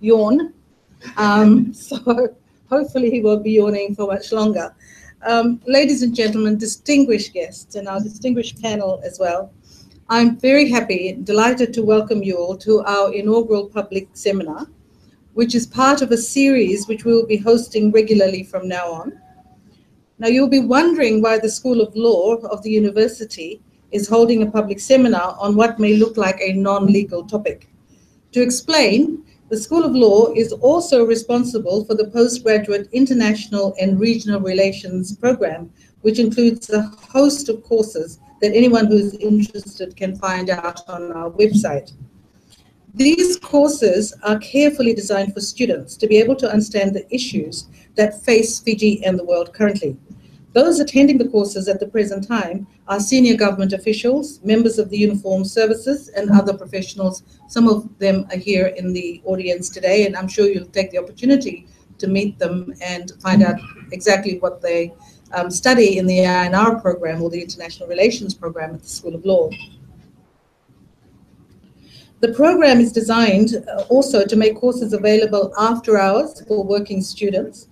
yawn. So hopefully he won't be yawning for much longer. Ladies and gentlemen, distinguished guests and our distinguished panel as well, I'm very happy and delighted to welcome you all to our inaugural public seminar, which is part of a series which we will be hosting regularly from now on. Now, you'll be wondering why the School of Law of the university is holding a public seminar on what may look like a non-legal topic. To explain, the School of Law is also responsible for the postgraduate international and regional relations program, which includes a host of courses that anyone who's interested can find out on our website. These courses are carefully designed for students to be able to understand the issues that face Fiji and the world currently. Those attending the courses at the present time are senior government officials, members of the uniformed services, and other professionals. Some of them are here in the audience today, and I'm sure you'll take the opportunity to meet them and find out exactly what they study in the INR program, or the International Relations program at the School of Law. The program is designed also to make courses available after hours for working students.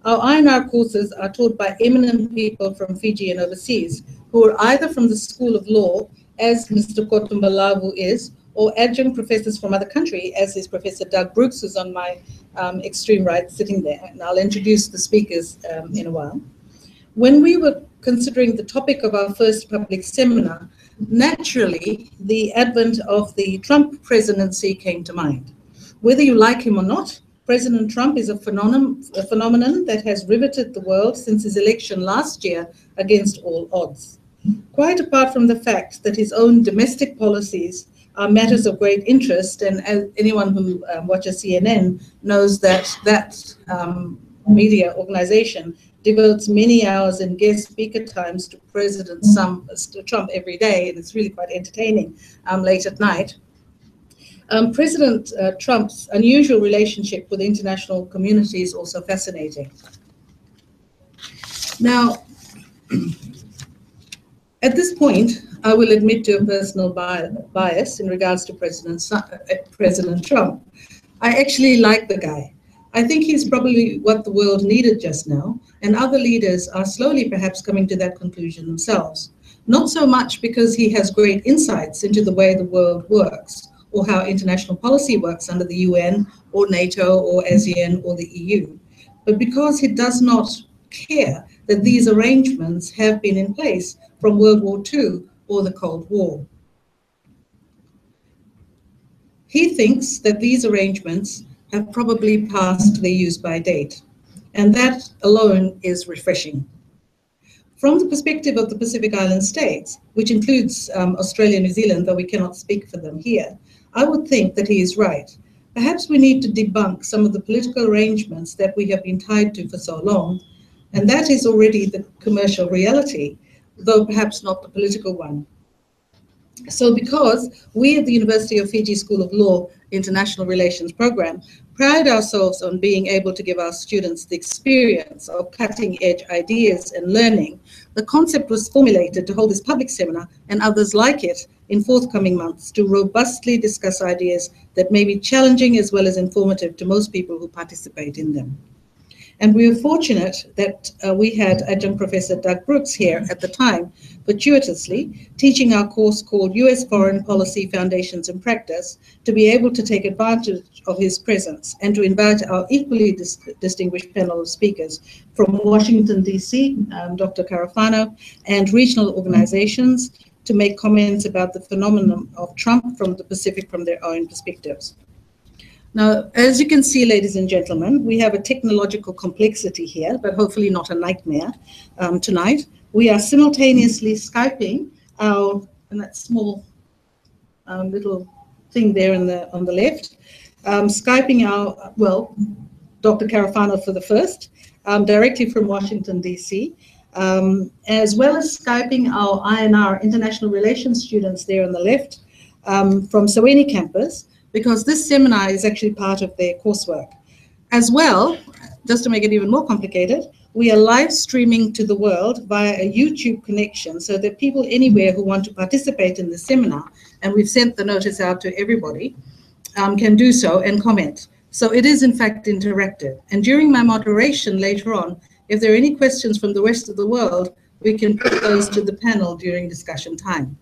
Our INR courses are taught by eminent people from Fiji and overseas, who are either from the School of Law, as Mr. Kotumbalavu is, or adjunct professors from other countries, as is Professor Doug Brooks, who's on my extreme right sitting there. And I'll introduce the speakers in a while. When we were considering the topic of our first public seminar, naturally, the advent of the Trump presidency came to mind. Whether you like him or not, President Trump is a phenomenon that has riveted the world since his election last year against all odds. Quite apart from the fact that his own domestic policies are matters of great interest, and as anyone who watches CNN knows that media organization devotes many hours and guest speaker times to President Trump every day, and it's really quite entertaining late at night. President Trump's unusual relationship with the international community is also fascinating. Now, at this point, I will admit to a personal bias in regards to President Trump. I actually like the guy. I think he's probably what the world needed just now, and other leaders are slowly perhaps coming to that conclusion themselves. Not so much because he has great insights into the way the world works, or how international policy works under the UN or NATO or ASEAN or the EU, but because he does not care that these arrangements have been in place from World War II or the Cold War. He thinks that these arrangements have probably passed their use-by date, and that alone is refreshing. From the perspective of the Pacific Island states, which includes Australia and New Zealand, though we cannot speak for them here, I would think that he is right. Perhaps we need to debunk some of the political arrangements that we have been tied to for so long, and that is already the commercial reality, though perhaps not the political one. So because we at the University of Fiji School of Law International Relations Program pride ourselves on being able to give our students the experience of cutting-edge ideas and learning, the concept was formulated to hold this public seminar and others like it in forthcoming months to robustly discuss ideas that may be challenging as well as informative to most people who participate in them. And we were fortunate that we had adjunct Professor Doug Brooks here at the time, fortuitously, teaching our course called US Foreign Policy Foundations and Practice, to be able to take advantage of his presence and to invite our equally distinguished panel of speakers from Washington, DC, Dr. Carafano, and regional organizations to make comments about the phenomenon of Trump from the Pacific from their own perspectives. Now, as you can see, ladies and gentlemen, we have a technological complexity here, but hopefully not a nightmare tonight. We are simultaneously Skyping and that small little thing there on the left, Skyping Dr. Carafano for the first, directly from Washington, DC, as well as Skyping our INR, International Relations students there on the left, from Seweni campus, because this seminar is actually part of their coursework. As well, just to make it even more complicated, we are live streaming to the world via a YouTube connection so that people anywhere who want to participate in the seminar, and we've sent the notice out to everybody, can do so and comment. So it is in fact interactive. And during my moderation later on, if there are any questions from the rest of the world, we can put those to the panel during discussion time.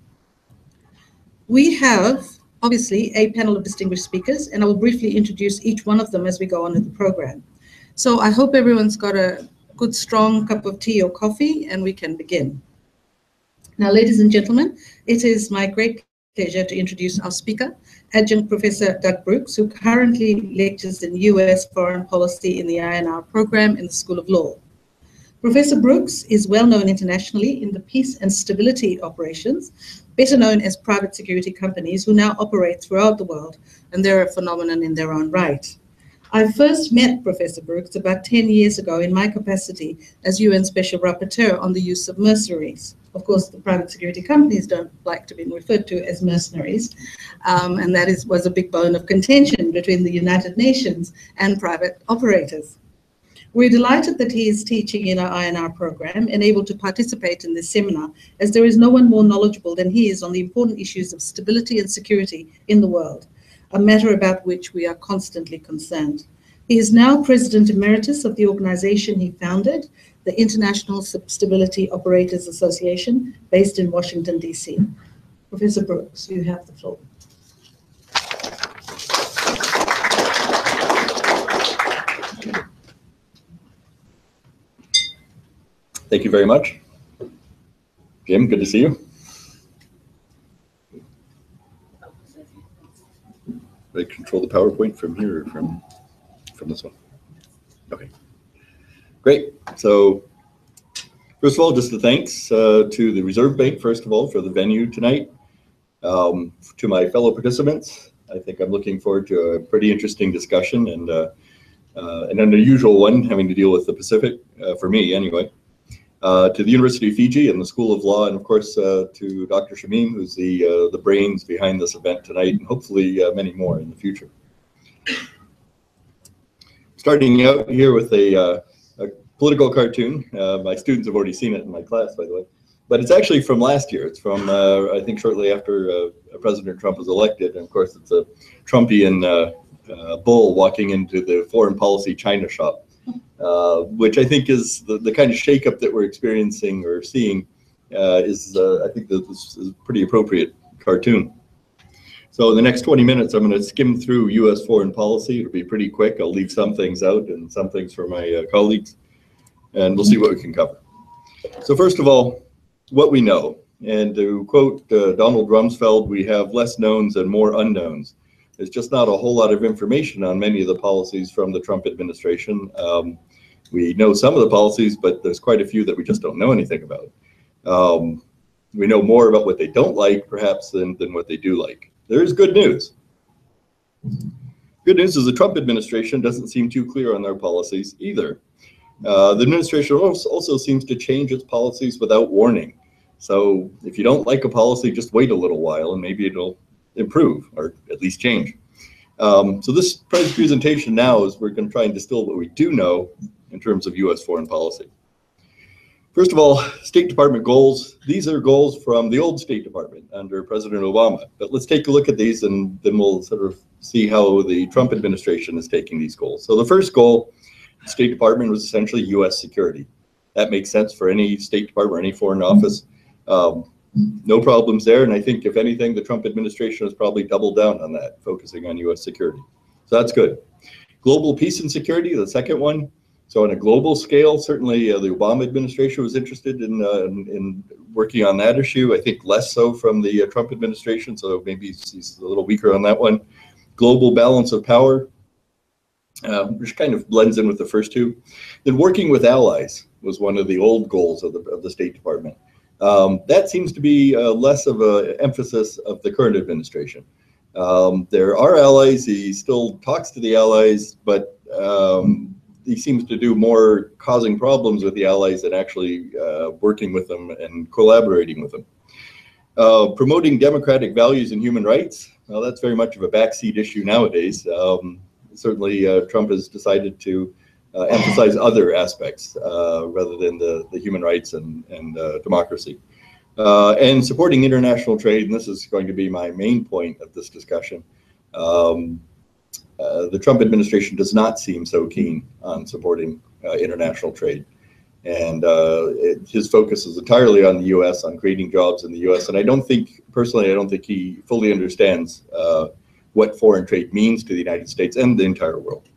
We have obviously a panel of distinguished speakers, and I will briefly introduce each one of them as we go on in the program. So I hope everyone's got a good strong cup of tea or coffee, and we can begin. Now, ladies and gentlemen, it is my great pleasure to introduce our speaker, Adjunct Professor Doug Brooks, who currently lectures in US foreign policy in the INR program in the School of Law. Professor Brooks is well known internationally in the peace and stability operations, better known as private security companies who now operate throughout the world, and they're a phenomenon in their own right. I first met Professor Brooks about 10 years ago in my capacity as UN Special Rapporteur on the use of mercenaries. Of course, the private security companies don't like to be referred to as mercenaries, and that was a big bone of contention between the United Nations and private operators. We're delighted that he is teaching in our INR program and able to participate in this seminar, as there is no one more knowledgeable than he is on the important issues of stability and security in the world, a matter about which we are constantly concerned. He is now President Emeritus of the organization he founded, the International Stability Operators Association, based in Washington, D.C. Professor Brooks, you have the floor. Thank you very much. Jim, good to see you. Do I control the PowerPoint from here or from this one? Okay, great. So first of all, just a thanks to the Reserve Bank, first of all, for the venue tonight. To my fellow participants, I think I'm looking forward to a pretty interesting discussion and an unusual one, having to deal with the Pacific, for me anyway. To the University of Fiji and the School of Law, and of course to Dr. Shamim, who's the brains behind this event tonight, and hopefully many more in the future. Starting out here with a political cartoon. My students have already seen it in my class, by the way, but it's actually from last year. It's from, I think, shortly after President Trump was elected, and of course it's a Trumpian bull walking into the foreign policy China shop. Which I think is the kind of shakeup that we're experiencing or seeing I think that this is a pretty appropriate cartoon. So in the next 20 minutes, I'm going to skim through U.S. foreign policy. It'll be pretty quick. I'll leave some things out and some things for my colleagues, and we'll see what we can cover. So first of all, what we know, and to quote Donald Rumsfeld, we have less knowns and more unknowns. There's just not a whole lot of information on many of the policies from the Trump administration. We know some of the policies, but there's quite a few that we just don't know anything about. We know more about what they don't like, perhaps, than what they do like. There is good news. Good news is the Trump administration doesn't seem too clear on their policies either. The administration also seems to change its policies without warning. So if you don't like a policy, just wait a little while and maybe it'll improve or at least change. So this presentation now is we're going to try and distill what we do know in terms of U.S. foreign policy. First of all, State Department goals. These are goals from the old State Department under President Obama. But let's take a look at these and then we'll sort of see how the Trump administration is taking these goals. So the first goal, the State Department, was essentially U.S. security. That makes sense for any State Department or any foreign office. No problems there, and I think if anything, the Trump administration has probably doubled down on that, focusing on U.S. security. So that's good. Global peace and security, the second one. So on a global scale, certainly the Obama administration was interested in working on that issue. I think less so from the Trump administration, so maybe he's a little weaker on that one. Global balance of power, which kind of blends in with the first two. Then working with allies was one of the old goals of the State Department. That seems to be less of an emphasis of the current administration. There are allies. He still talks to the allies, but he seems to do more causing problems with the allies than actually working with them and collaborating with them. Promoting democratic values and human rights. Well, that's very much of a backseat issue nowadays. Certainly, Trump has decided to emphasize other aspects rather than the human rights and democracy. And supporting international trade, and this is going to be my main point of this discussion. the Trump administration does not seem so keen on supporting international trade. And his focus is entirely on the U.S., on creating jobs in the U.S. And I don't think, personally, I don't think he fully understands what foreign trade means to the United States and the entire world.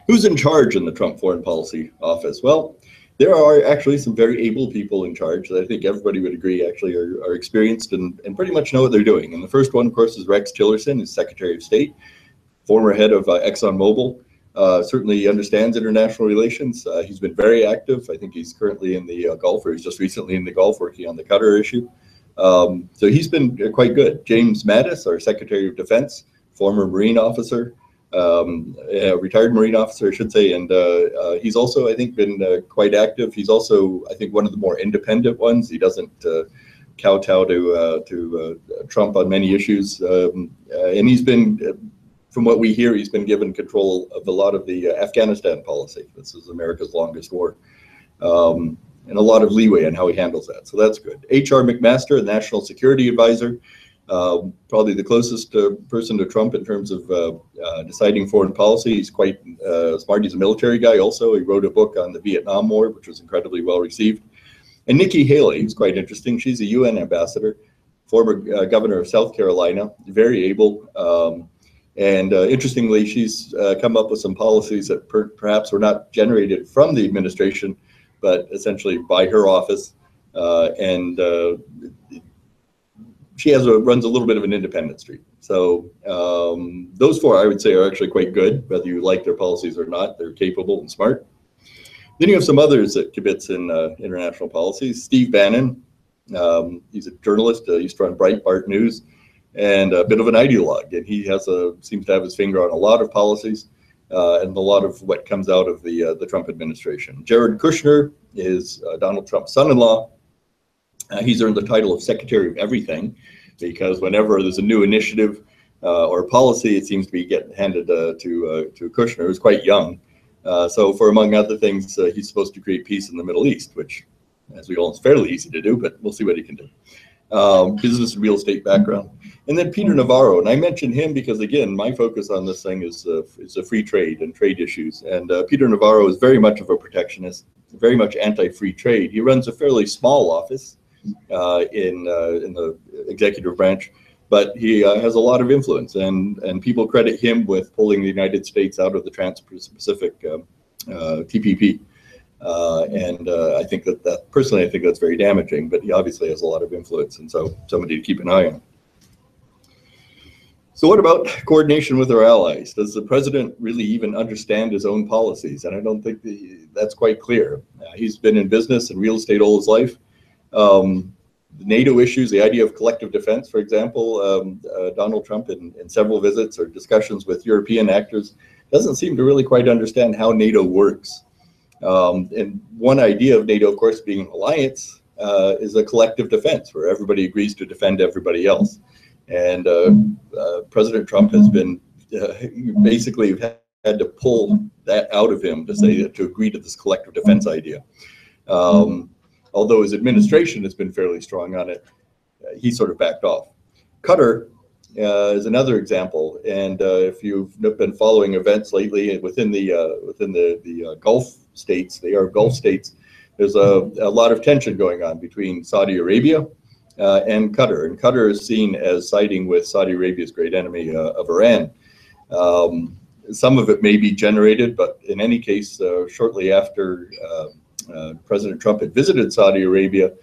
Who's in charge in the Trump Foreign Policy Office? Well, there are actually some very able people in charge that I think everybody would agree actually are experienced and pretty much know what they're doing. And the first one, of course, is Rex Tillerson, who's Secretary of State, former head of ExxonMobil. Certainly understands international relations. He's been very active. I think he's currently in the Gulf, or he's just recently in the Gulf working on the Qatar issue. So he's been quite good. James Mattis, our Secretary of Defense, former Marine officer, retired Marine officer, I should say, and he's also, I think, been quite active. He's also, I think, one of the more independent ones. He doesn't kowtow to Trump on many issues, and he's been, from what we hear, he's been given control of a lot of the Afghanistan policy. This is America's longest war, and a lot of leeway on how he handles that. So that's good. H.R. McMaster, National Security Advisor, probably the closest person to Trump in terms of deciding foreign policy. He's quite smart. He's a military guy also. He wrote a book on the Vietnam War, which was incredibly well received. And Nikki Haley, who's quite interesting. She's a UN ambassador, former governor of South Carolina, very able. And interestingly, she's come up with some policies that perhaps were not generated from the administration, but essentially by her office. And she runs a little bit of an independent street. So those four, I would say, are actually quite good, whether you like their policies or not. They're capable and smart. Then you have some others that kibitz in international policies. Steve Bannon, he's a journalist, used to run Breitbart News, and a bit of an ideologue. And he seems to have his finger on a lot of policies and a lot of what comes out of the Trump administration. Jared Kushner is Donald Trump's son-in-law. He's earned the title of Secretary of Everything because whenever there's a new initiative or policy, it seems to be getting handed to Kushner, who's quite young. So for, among other things, he's supposed to create peace in the Middle East, which, as we all know, is fairly easy to do, but we'll see what he can do. Business and real estate background. And then Peter Navarro, and I mentioned him because, again, my focus on this thing is the free trade and trade issues. And Peter Navarro is very much of a protectionist, very much anti-free trade. He runs a fairly small office in the executive branch, but he has a lot of influence, and people credit him with pulling the United States out of the Trans-Pacific TPP. And I think that personally, I think that's very damaging, but he obviously has a lot of influence, and so somebody to keep an eye on. So what about coordination with our allies? Does the president really even understand his own policies? And I don't think that's quite clear. He's been in business and real estate all his life. The NATO issues, the idea of collective defense, for example, Donald Trump in several visits or discussions with European actors doesn't seem to really quite understand how NATO works. And one idea of NATO, of course, being an alliance, is a collective defense where everybody agrees to defend everybody else. And President Trump has been basically had to pull that out of him to say to agree to this collective defense idea. Although his administration has been fairly strong on it, he sort of backed off. Qatar is another example, and if you've been following events lately within the Gulf states, the Arab Gulf states, there's a lot of tension going on between Saudi Arabia and Qatar. And Qatar is seen as siding with Saudi Arabia's great enemy of Iran. Some of it may be generated, but in any case, shortly after President Trump had visited Saudi Arabia,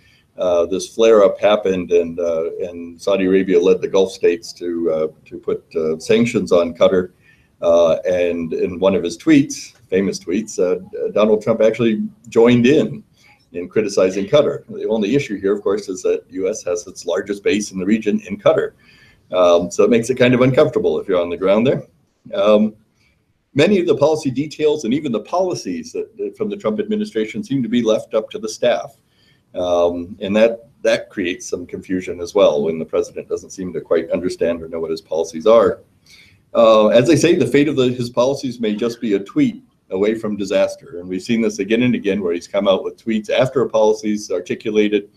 this flare-up happened, and Saudi Arabia led the Gulf states to put sanctions on Qatar. And in one of his tweets, famous tweets, Donald Trump actually joined in criticizing Qatar. The only issue here, of course, is that the U.S. has its largest base in the region in Qatar. So it makes it kind of uncomfortable if you're on the ground there. Many of the policy details and even the policies from the Trump administration seem to be left up to the staff. And that creates some confusion as well when the president doesn't seem to quite understand or know what his policies are. As I say, the fate of his policies may just be a tweet away from disaster. And we've seen this again and again where he's come out with tweets after a policy's articulated.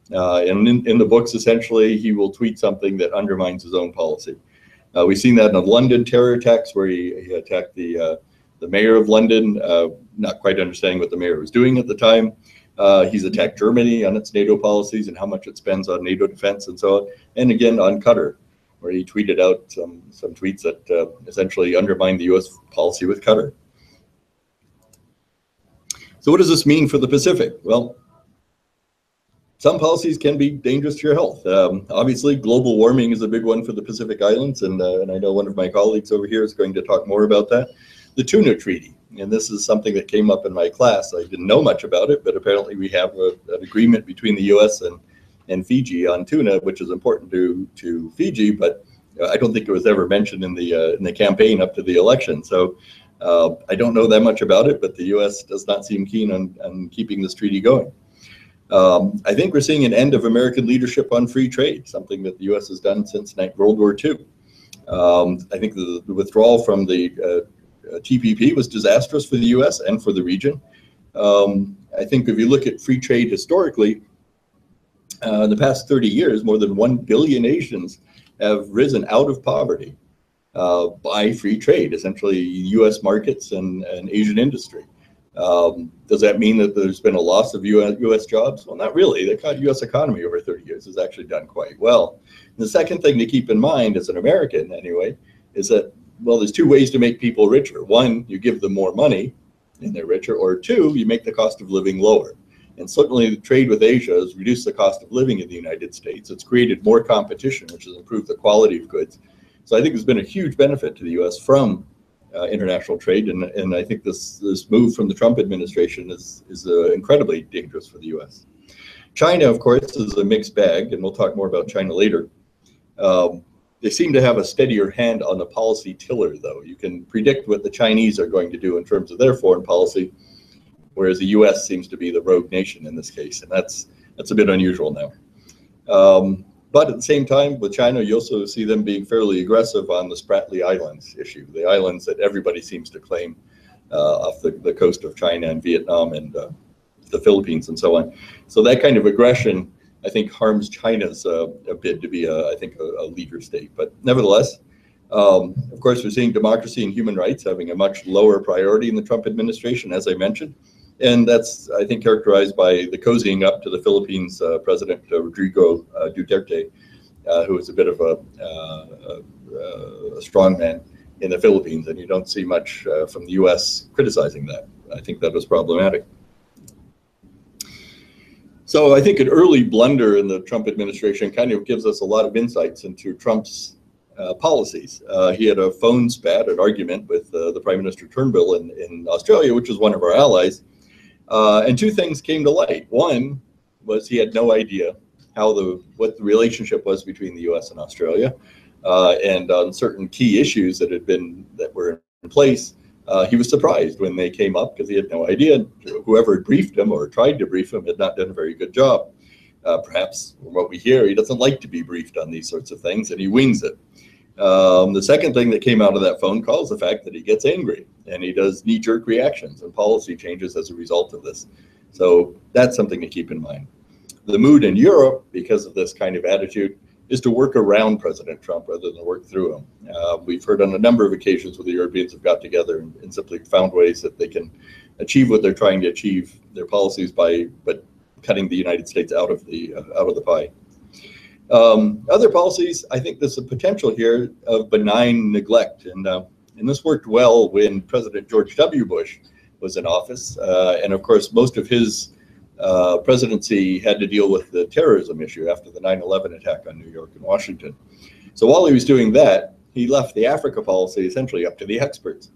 And in the books, essentially, he will tweet something that undermines his own policy. We've seen that in the London terror attacks, where he attacked the mayor of London, not quite understanding what the mayor was doing at the time. He's attacked Germany on its NATO policies and how much it spends on NATO defense and so on. And again, on Qatar, where he tweeted out some tweets that essentially undermined the U.S. policy with Qatar. So what does this mean for the Pacific? Well, some policies can be dangerous to your health. Obviously, global warming is a big one for the Pacific Islands, and I know one of my colleagues over here is going to talk more about that. The Tuna Treaty, and this is something that came up in my class. I didn't know much about it, but apparently we have an agreement between the U.S. and Fiji on tuna, which is important to Fiji, but I don't think it was ever mentioned in the campaign up to the election. So I don't know that much about it, but the U.S. does not seem keen on keeping this treaty going. I think we're seeing an end of American leadership on free trade, something that the U.S. has done since World War II. I think the withdrawal from the TPP was disastrous for the U.S. and for the region. I think if you look at free trade historically, in the past 30 years, more than 1 billion Asians have risen out of poverty by free trade, essentially U.S. markets and Asian industry. Does that mean that there's been a loss of U.S. jobs? Well, not really. The U.S. economy over 30 years has actually done quite well. And the second thing to keep in mind as an American, anyway, is that, well, there's two ways to make people richer. One, you give them more money and they're richer, or two, you make the cost of living lower. And certainly the trade with Asia has reduced the cost of living in the United States. It's created more competition, which has improved the quality of goods. So I think there's been a huge benefit to the U.S. from international trade, and I think this move from the Trump administration is incredibly dangerous for the U.S. China, of course, is a mixed bag, and we'll talk more about China later. They seem to have a steadier hand on the policy tiller, though. You can predict what the Chinese are going to do in terms of their foreign policy, whereas the U.S. seems to be the rogue nation in this case, and that's a bit unusual now. But at the same time, with China, you also see them being fairly aggressive on the Spratly Islands issue, the islands that everybody seems to claim off the coast of China and Vietnam and the Philippines and so on. So that kind of aggression, I think, harms China's bid to be, I think, a leader state. But nevertheless, of course, we're seeing democracy and human rights having a much lower priority in the Trump administration, as I mentioned. And that's, I think, characterized by the cozying up to the Philippines President Rodrigo Duterte, who is a bit of a strongman in the Philippines, and you don't see much from the U.S. criticizing that. I think that was problematic. So I think an early blunder in the Trump administration kind of gives us a lot of insights into Trump's policies. He had a phone spat, an argument with the Prime Minister Turnbull in Australia, which is one of our allies. And two things came to light. One was he had no idea what the relationship was between the U.S. and Australia, and on certain key issues that were in place, he was surprised when they came up because he had no idea. Whoever had briefed him or tried to brief him had not done a very good job. Perhaps from what we hear, he doesn't like to be briefed on these sorts of things, and he wings it. The second thing that came out of that phone call is the fact that he gets angry and he does knee-jerk reactions and policy changes as a result of this. So that's something to keep in mind. The mood in Europe, because of this kind of attitude, is to work around President Trump rather than work through him. We've heard on a number of occasions where the Europeans have got together and simply found ways that they can achieve what they're trying to achieve, their policies, but cutting the United States out of the pie. Other policies, I think there's a potential here of benign neglect, and this worked well when President George W. Bush was in office, and of course most of his presidency had to deal with the terrorism issue after the 9/11 attack on New York and Washington. So while he was doing that, he left the Africa policy essentially up to the experts,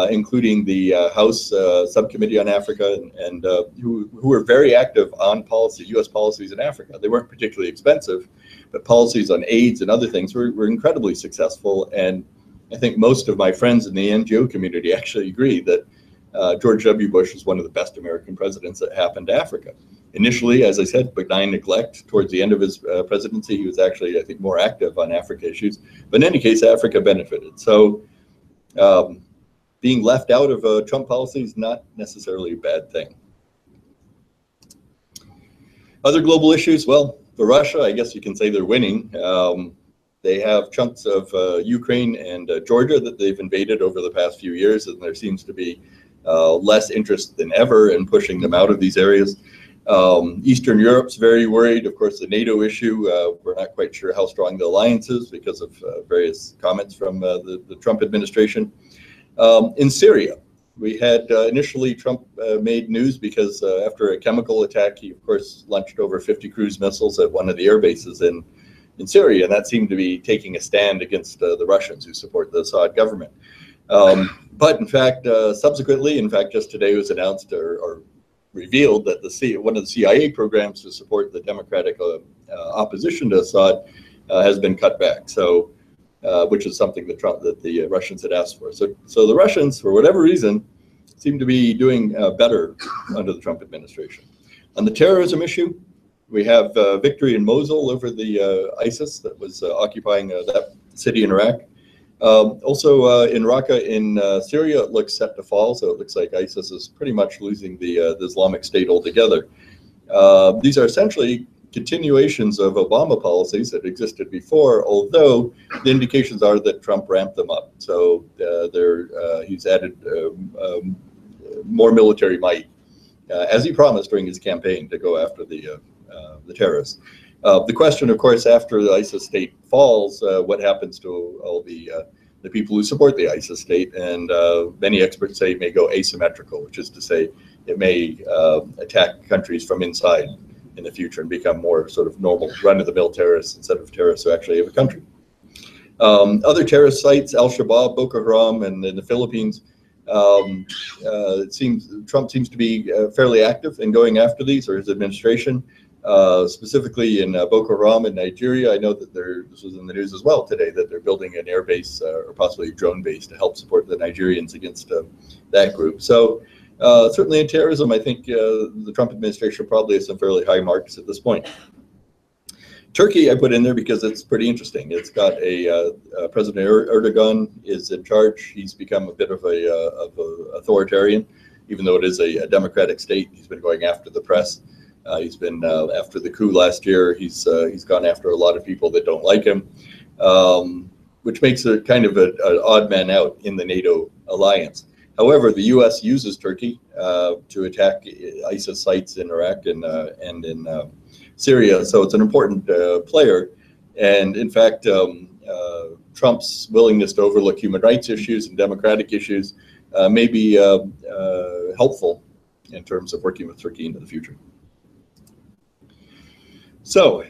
including the House Subcommittee on Africa, and who were very active on policy, U.S. policies in Africa. They weren't particularly expensive, but policies on AIDS and other things were incredibly successful. And I think most of my friends in the NGO community actually agree that George W. Bush is one of the best American presidents that happened to Africa. Initially, as I said, benign neglect. Towards the end of his presidency, he was actually, I think, more active on Africa issues. But in any case, Africa benefited. So being left out of Trump policy is not necessarily a bad thing. Other global issues, well, for Russia, I guess you can say they're winning. They have chunks of Ukraine and Georgia that they've invaded over the past few years, and there seems to be less interest than ever in pushing them out of these areas. Eastern Europe's very worried. Of course, the NATO issue, we're not quite sure how strong the alliance is because of various comments from the Trump administration. In Syria, we had initially Trump made news because after a chemical attack, he of course launched over 50 cruise missiles at one of the air bases in Syria, and that seemed to be taking a stand against the Russians who support the Assad government. But in fact, subsequently, in fact, just today was announced or revealed that one of the CIA programs to support the democratic opposition to Assad has been cut back. So, which is something that the Russians had asked for. So the Russians, for whatever reason, seem to be doing better under the Trump administration. On the terrorism issue, we have victory in Mosul over the ISIS that was occupying that city in Iraq. Also in Raqqa in Syria, it looks set to fall, so it looks like ISIS is pretty much losing the Islamic State altogether. These are essentially continuations of Obama policies that existed before, although the indications are that Trump ramped them up. So he's added more military might, as he promised during his campaign, to go after the terrorists. The question, of course, after the ISIS state falls, what happens to all the people who support the ISIS state? And many experts say it may go asymmetrical, which is to say it may attack countries from inside in the future and become more sort of normal run-of-the-mill terrorists instead of terrorists who actually have a country. Other terrorist sites, Al-Shabaab, Boko Haram, and in the Philippines, it seems Trump seems to be fairly active in going after these, or his administration. Specifically in Boko Haram in Nigeria, I know that this was in the news as well today, that they're building an air base or possibly a drone base to help support the Nigerians against that group. So certainly in terrorism, I think the Trump administration probably has some fairly high marks at this point. Turkey I put in there because it's pretty interesting. It's got President Erdogan is in charge. He's become a bit of a authoritarian, even though it is a democratic state. He's been going after the press. He's been after the coup last year. He's gone after a lot of people that don't like him, which makes it kind of an odd man out in the NATO alliance. However, the U.S. uses Turkey to attack ISIS sites in Iraq and in Syria, so it's an important player. And in fact, Trump's willingness to overlook human rights issues and democratic issues may be helpful in terms of working with Turkey into the future. So,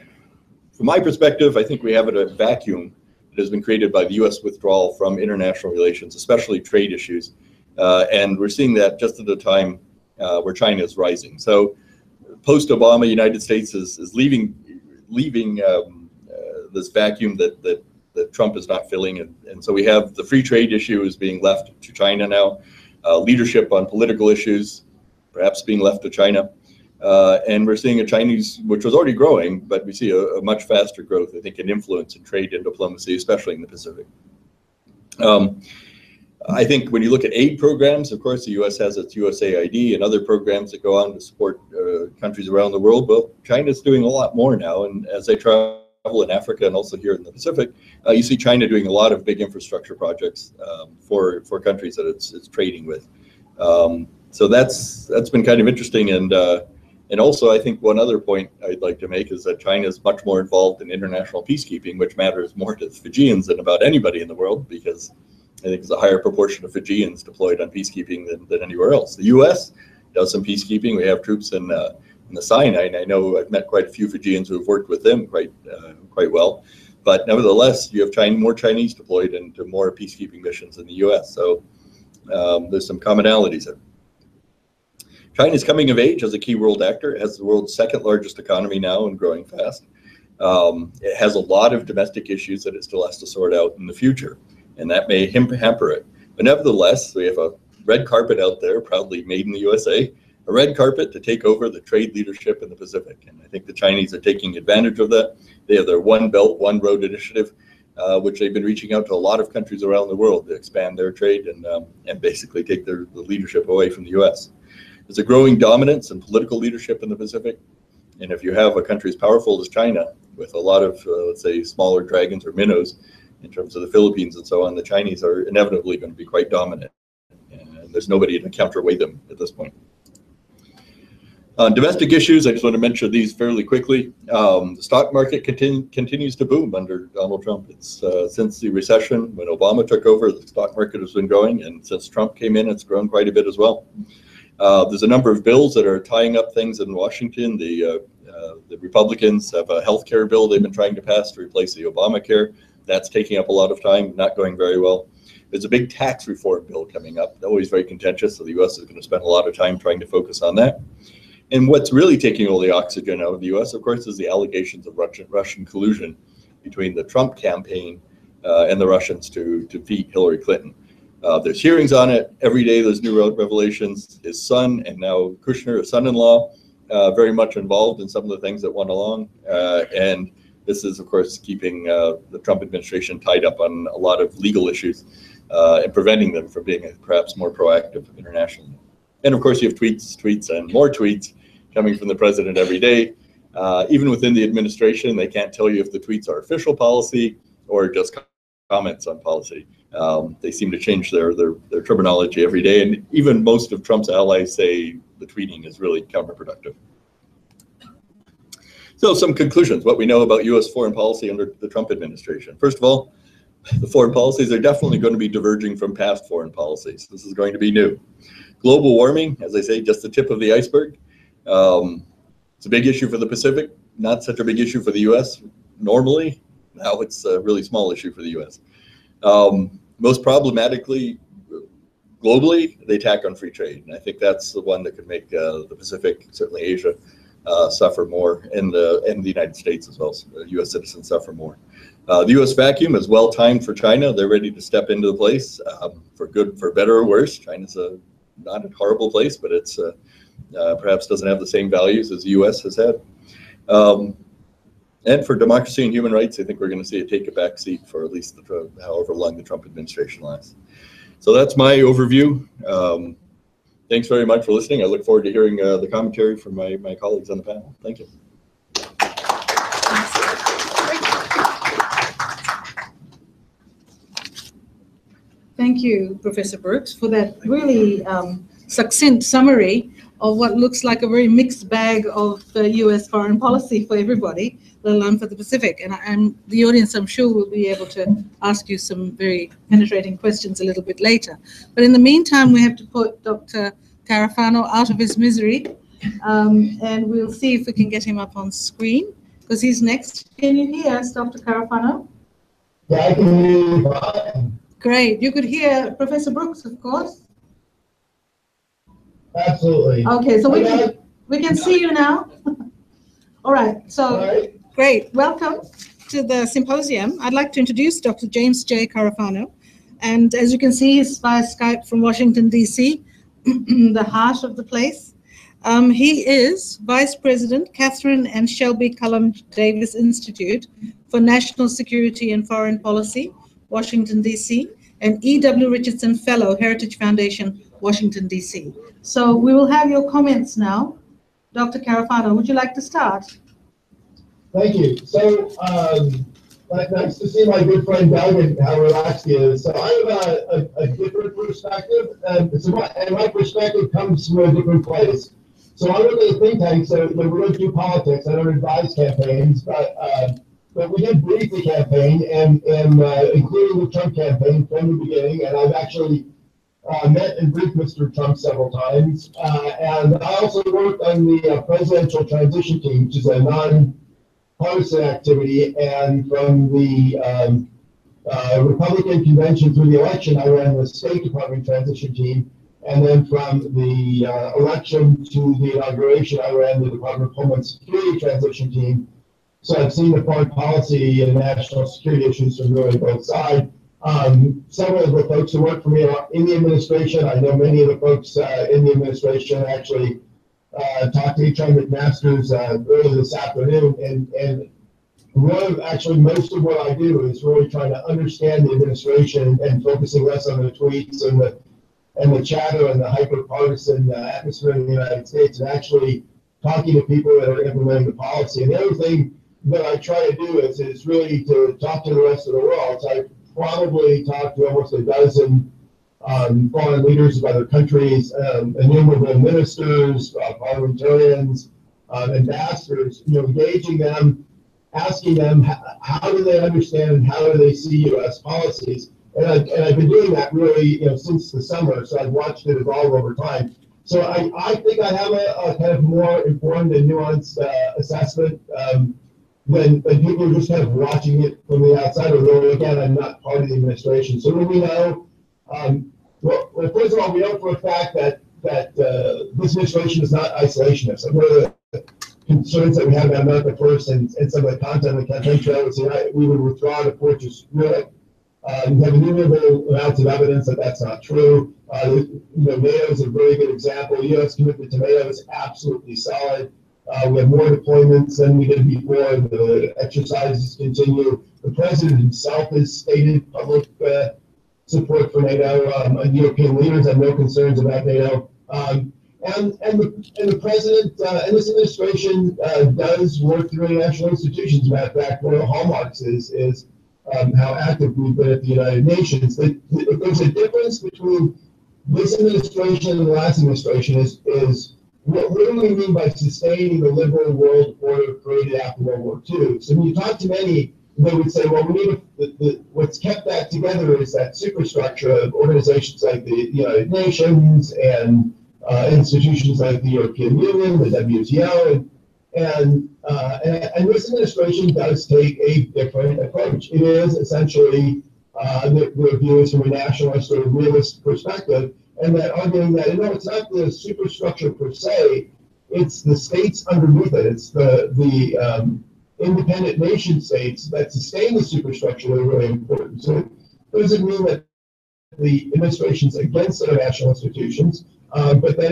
from my perspective, I think we have a vacuum that has been created by the U.S. withdrawal from international relations, especially trade issues. And we're seeing that just at a time where China is rising. So, post-Obama, United States is leaving this vacuum that Trump is not filling. And so we have the free trade issue is being left to China now. Leadership on political issues perhaps being left to China. And we're seeing a Chinese, which was already growing, but we see a much faster growth, I think, in influence in trade and diplomacy, especially in the Pacific. I think when you look at aid programs, of course, the U.S. has its USAID and other programs that go on to support countries around the world. Well, China's doing a lot more now. And as they travel in Africa and also here in the Pacific, you see China doing a lot of big infrastructure projects for countries that it's trading with. So that's been kind of interesting. And also, I think one other point I'd like to make is that China is much more involved in international peacekeeping, which matters more to the Fijians than about anybody in the world, because I think there's a higher proportion of Fijians deployed on peacekeeping than anywhere else. The U.S. does some peacekeeping. We have troops in the Sinai, and I know I've met quite a few Fijians who have worked with them quite well. But nevertheless, you have more Chinese deployed into more peacekeeping missions in the U.S. So there's some commonalities there. China's coming of age as a key world actor. It has the world's second largest economy now and growing fast. It has a lot of domestic issues that it still has to sort out in the future, and that may hamper it. But nevertheless, we have a red carpet out there, proudly made in the USA, a red carpet to take over the trade leadership in the Pacific. And I think the Chinese are taking advantage of that. They have their One Belt, One Road initiative, which they've been reaching out to a lot of countries around the world to expand their trade and basically take the leadership away from the US. There's a growing dominance and political leadership in the Pacific. And if you have a country as powerful as China, with a lot of, let's say, smaller dragons or minnows in terms of the Philippines and so on. The Chinese are inevitably going to be quite dominant, and there's nobody to counterweigh them at this point. On domestic issues, I just want to mention these fairly quickly. The stock market continues to boom under Donald Trump. It's since the recession, when Obama took over, the stock market has been growing, and since Trump came in, it's grown quite a bit as well. There's a number of bills that are tying up things in Washington. The Republicans have a health care bill they've been trying to pass to replace the Obamacare. That's taking up a lot of time, not going very well. There's a big tax reform bill coming up, always very contentious, so the U.S. is going to spend a lot of time trying to focus on that. And what's really taking all the oxygen out of the U.S., of course, is the allegations of Russian collusion between the Trump campaign and the Russians to defeat Hillary Clinton. There's hearings on it. Every day there's new revelations. His son, and now Kushner, his son-in-law, very much involved in some of the things that went along. And this is, of course, keeping the Trump administration tied up on a lot of legal issues and preventing them from being perhaps more proactive internationally. And of course, you have tweets, and more tweets coming from the president every day. Even within the administration, they can't tell you if the tweets are official policy or just comments on policy. They seem to change their terminology every day, and even most of Trump's allies say the tweeting is really counterproductive. So some conclusions, what we know about U.S. foreign policy under the Trump administration. First of all, the foreign policies are definitely going to be diverging from past foreign policies. This is going to be new. Global warming, as I say, just the tip of the iceberg. It's a big issue for the Pacific, not such a big issue for the U.S. normally. Now it's a really small issue for the U.S. Most problematically, globally, the attack on free trade. And I think that's the one that could make the Pacific, certainly Asia, suffer more, and the United States as well. So U.S. citizens suffer more. The U.S. vacuum is well timed for China. They're ready to step into the place for good, for better or worse. China's not a horrible place, but it's perhaps doesn't have the same values as the U.S. has had. And for democracy and human rights, I think we're going to see it take a back seat for at least however long the Trump administration lasts. So that's my overview. Thanks very much for listening. I look forward to hearing the commentary from my colleagues on the panel. Thank you. Thank you, Professor Brooks, for that really succinct summary of what looks like a very mixed bag of U.S. foreign policy for everybody, let alone for the Pacific. And the audience, I'm sure, will be able to ask you some very penetrating questions a little bit later. But in the meantime, we have to put Dr. Carafano out of his misery, and we'll see if we can get him up on screen, because he's next. Can you hear us, Dr. Carafano? Yeah, I can hear you fine. Great. You could hear Professor Brooks, of course. Absolutely. Okay, so we can see you now. All right, so great. Welcome to the symposium. I'd like to introduce Dr. James J. Carafano. And as you can see, he's via Skype from Washington, D.C., the heart of the place. He is Vice President, Catherine and Shelby Cullum Davis Institute for National Security and Foreign Policy, Washington, D.C., and E.W. Richardson Fellow, Heritage Foundation, Washington, D.C. So we will have your comments now. Dr. Carafano, would you like to start? Thank you. So nice to see my good friend Doug and how relaxed he is. So I have a different perspective, and my perspective comes from a different place. So I work at a think tank, so we don't do politics. I don't advise campaigns, but we did brief the campaign, and including the Trump campaign from the beginning. And I've actually met and briefed Mr. Trump several times. And I also worked on the presidential transition team, which is a non-partisan activity. And from the Republican convention through the election, I ran the State Department transition team. And then from the election to the inauguration, I ran the Department of Homeland Security transition team. So I've seen the foreign policy and national security issues from really both sides. Several of the folks who work for me are in the administration. I know many of the folks in the administration. Actually talked to H.R. McMaster's earlier this afternoon, and most of what I do is really trying to understand the administration and focusing less on the tweets and the chatter and the hyper-partisan atmosphere in the United States, and actually talking to people that are implementing the policy. And the other thing that I try to do is really to talk to the rest of the world. So I probably talked to almost a dozen foreign leaders of other countries, innumerable ministers, parliamentarians, ambassadors, engaging them, asking them how do they understand and how do they see U.S. policies. And I've been doing that really since the summer, so I've watched it evolve over time. So I think I have a kind of more informed and nuanced assessment than people who are just kind of watching it from the outside, although again, I'm not part of the administration. So what do we know? Well, first of all, we know for a fact that this administration is not isolationist. And one of the concerns that we have about America First and some of the content of the campaign trail was that we would withdraw to fortress Europe. We have innumerable amounts of evidence that that's not true. NATO is a very good example. U.S. commitment to NATO is absolutely solid. We have more deployments than we did before. The exercises continue. The president himself has stated public support for NATO. European leaders have no concerns about NATO. And the president and this administration does work through international institutions. As a matter of fact, one of the hallmarks is how active we've been at the United Nations. There's a difference between this administration and the last administration is what do we mean by sustaining the liberal world order created after World War II? So when you talk to many, they would say, well, we need what's kept that together is that superstructure of organizations like the United Nations and institutions like the European Union, the WTO, and this administration does take a different approach. It is essentially the view is from a nationalist or realist perspective, and that arguing that it's not the superstructure per se, it's the states underneath it. It's the independent nation states that sustain the superstructure that are really important. So it doesn't mean that the administration's against international institutions, but that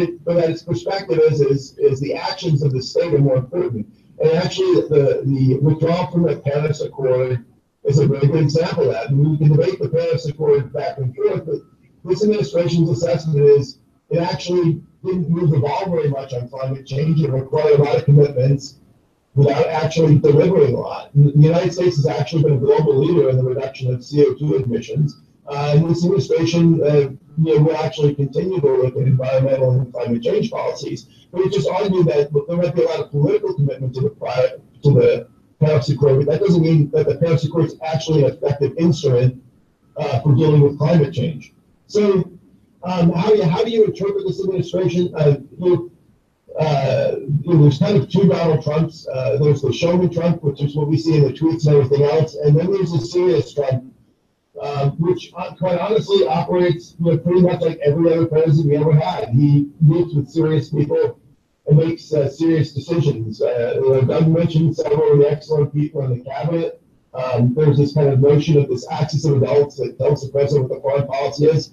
its perspective is the actions of the state are more important. And actually, the withdrawal from the Paris Accord is a really good example of that. And we can debate the Paris Accord back and forth, but this administration's assessment is it actually didn't move the ball very much on climate change. It required a lot of commitments without actually delivering a lot. The United States has actually been a global leader in the reduction of CO2 emissions. And this administration will actually continue to look at environmental and climate change policies. But it just argued that there might be a lot of political commitment to the Paris Accord, but that doesn't mean that the Paris Accord is actually an effective instrument for dealing with climate change. So how do you interpret this administration? There's kind of two Donald Trumps. There's the showman Trump, which is what we see in the tweets and everything else, and then there's the serious Trump, which quite honestly operates pretty much like every other president we ever had. He meets with serious people and makes serious decisions. Doug mentioned several of the excellent people in the cabinet. There's this kind of notion of this axis of adults that tells the president what the foreign policy is.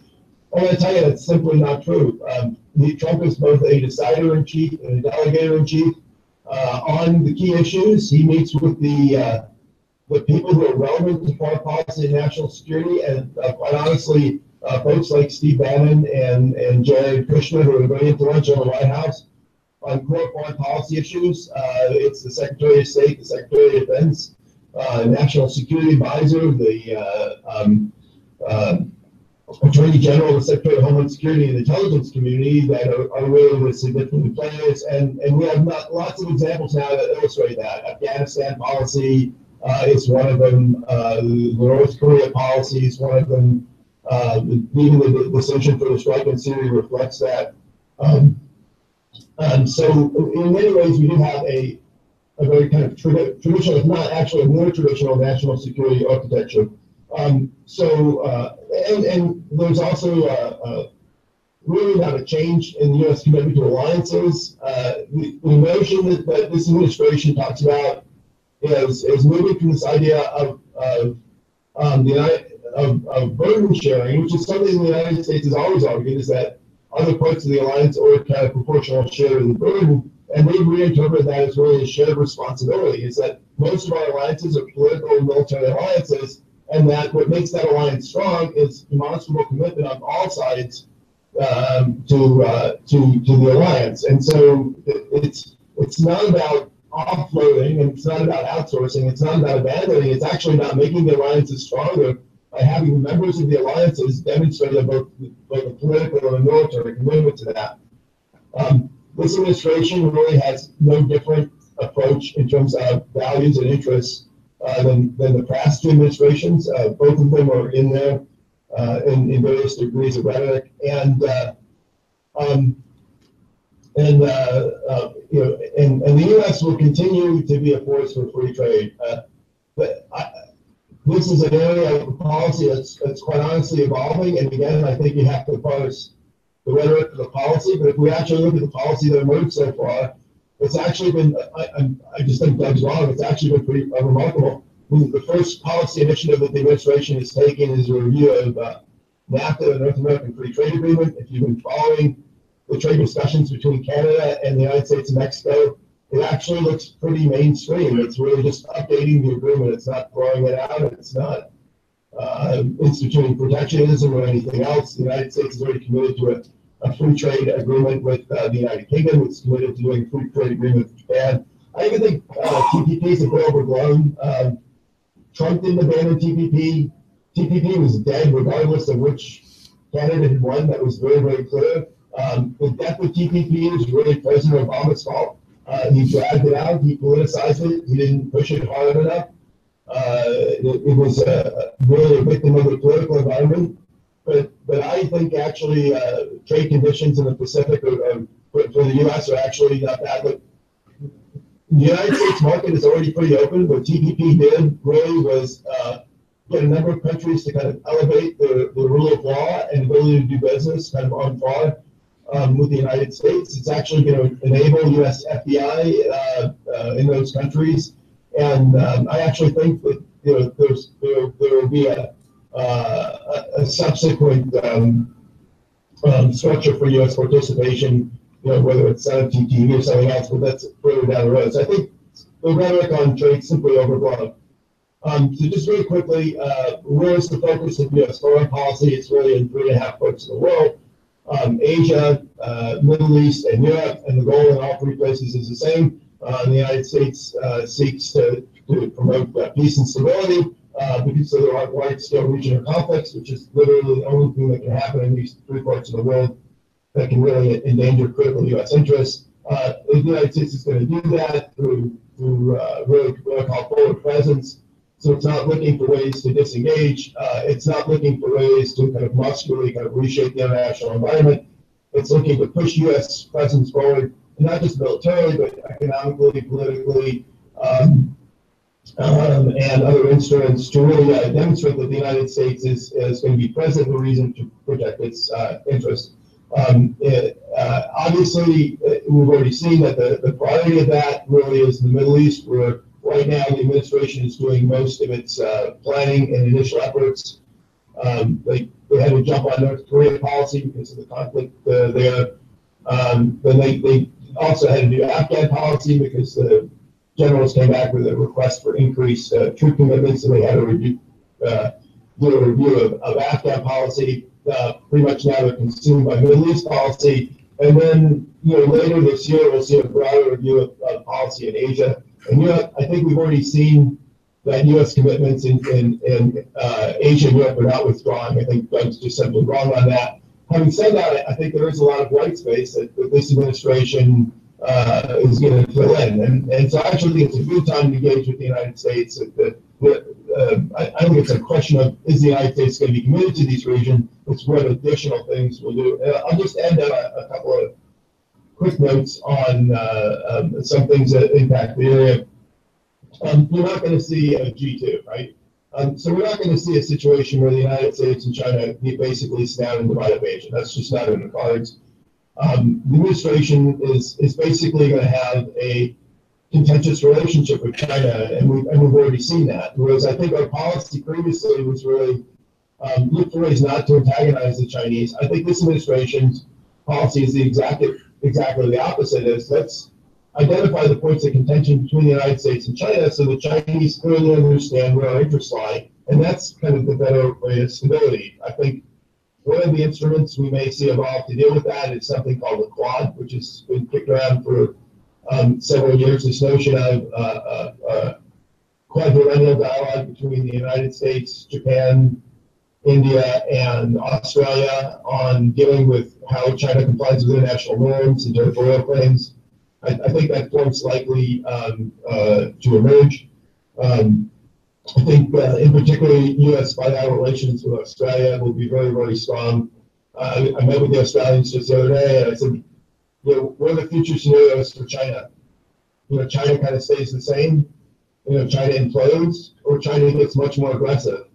I'm going to tell you that's simply not true. Trump is both a decider-in-chief and a delegator-in-chief on the key issues. He meets with the people who are relevant to foreign policy and national security, and quite honestly, folks like Steve Bannon and Jared Kushner, who are very influential in the White House on core foreign policy issues. It's the Secretary of State, the Secretary of Defense, National Security Advisor, the Attorney General, the Secretary of Homeland Security, and the intelligence community that are really the significant players. And we have lots of examples now that illustrate that. Afghanistan policy is one of them. The North Korea policy is one of them. Even the decision for the strike in Syria reflects that. So in many ways, we do have a very kind of traditional, if not actually a more traditional national security architecture. And there's also really not a change in the U.S. commitment to alliances. The notion that this administration talks about is moving from this idea of burden sharing, which is something the United States has always argued, is that other parts of the alliance or kind of proportional share of the burden, and they reinterpret that as really a shared responsibility. Is that most of our alliances are political and military alliances, and that what makes that alliance strong is demonstrable commitment on all sides to the alliance. And so it's not about offloading, and it's not about outsourcing, it's not about abandoning, it's actually about making the alliances stronger by having the members of the alliances demonstrate both a political and a military commitment to that. This administration really has no different approach in terms of values and interests than the past two administrations. Both of them are in there in various degrees of rhetoric, and the U.S. will continue to be a force for free trade. But this is an area of policy that's quite honestly evolving, and again, I think you have to parse the rhetoric of the policy, but if we actually look at the policy that emerged so far, it's actually been, I just think Doug's wrong, it's actually been pretty remarkable. The first policy initiative that the administration has taken is a review of NAFTA, the North American Free Trade Agreement. If you've been following the trade discussions between Canada and the United States and Mexico, it actually looks pretty mainstream. It's really just updating the agreement. It's not throwing it out. It's not instituting protectionism or anything else. The United States is already committed to a free trade agreement with the United Kingdom. It's committed to doing a free trade agreement with Japan. I even think TPP is a bit overblown. Trump didn't abandon TPP. TPP was dead regardless of which candidate had won. That was very, very clear. The death of TPP is really President Obama's fault. He dragged it out. He politicized it. He didn't push it hard enough. It was really a victim of the political environment. But I think actually trade conditions in the Pacific for the U.S. are actually not bad. But the United States market is already pretty open. What TPP did really was get a number of countries to kind of elevate the rule of law and ability to do business kind of on par with the United States. It's actually going to enable U.S. FDI in those countries. And I actually think that there will be a subsequent structure for U.S. participation, whether it's TTE or something else, but that's further down the road. So I think the rhetoric on trade is simply overblown. So just very quickly, where is the focus of U.S. foreign policy? It's really in 3.5 parts of the world. Asia, Middle East, and Europe, and the goal in all three places is the same. The United States seeks to promote peace and stability because there are wide-scale regional conflicts, which is literally the only thing that can happen in these three parts of the world that can really endanger critical U.S. interests. The United States is going to do that through really what I call forward presence. So it's not looking for ways to disengage. It's not looking for ways to kind of muscularly kind of reshape the international environment. It's looking to push U.S. presence forward, not just militarily, but economically, politically, and other instruments to really demonstrate that the United States is going to be present for a reason to protect its interests. Obviously, we've already seen that the priority of that really is the Middle East, where right now the administration is doing most of its planning and initial efforts. They had to jump on North Korea policy because of the conflict there. Then they also had to do Afghan policy because the generals came back with a request for increased troop commitments, and they had to do a review of Afghan policy. Pretty much now they're consumed by Middle East policy. And then later this year we'll see a broader review of policy in Asia. And Europe, I think we've already seen that U.S. commitments in Asia and Europe are not withdrawing. I think Doug's just simply wrong on that. Having said that, I think there is a lot of white space that this administration is going to fill in. And so I actually think it's a good time to engage with the United States. I think it's a question of, is the United States going to be committed to these regions? It's what additional things we'll do. I'll just end on a couple of quick notes on some things that impact the area. You're not going to see a G2, right? So we're not going to see a situation where the United States and China basically sit down and divide up Asia. That's just not in the cards. The administration is basically going to have a contentious relationship with China, and we've already seen that. Whereas I think our policy previously was really look for ways not to antagonize the Chinese. I think this administration's policy is exactly the opposite. Let's identify the points of contention between the United States and China so the Chinese clearly understand where our interests lie, and that's kind of the better way of stability. I think one of the instruments we may see evolve to deal with that is something called the Quad, which has been kicked around for several years, this notion of quadrilateral dialogue between the United States, Japan, India, and Australia on dealing with how China complies with international norms and territorial claims. I think that point's likely to emerge. I think in particular, U.S. bilateral relations with Australia will be very, very strong. I met with the Australians just the other day, and I said, what are the future scenarios for China? China kind of stays the same. China implodes, or China gets much more aggressive.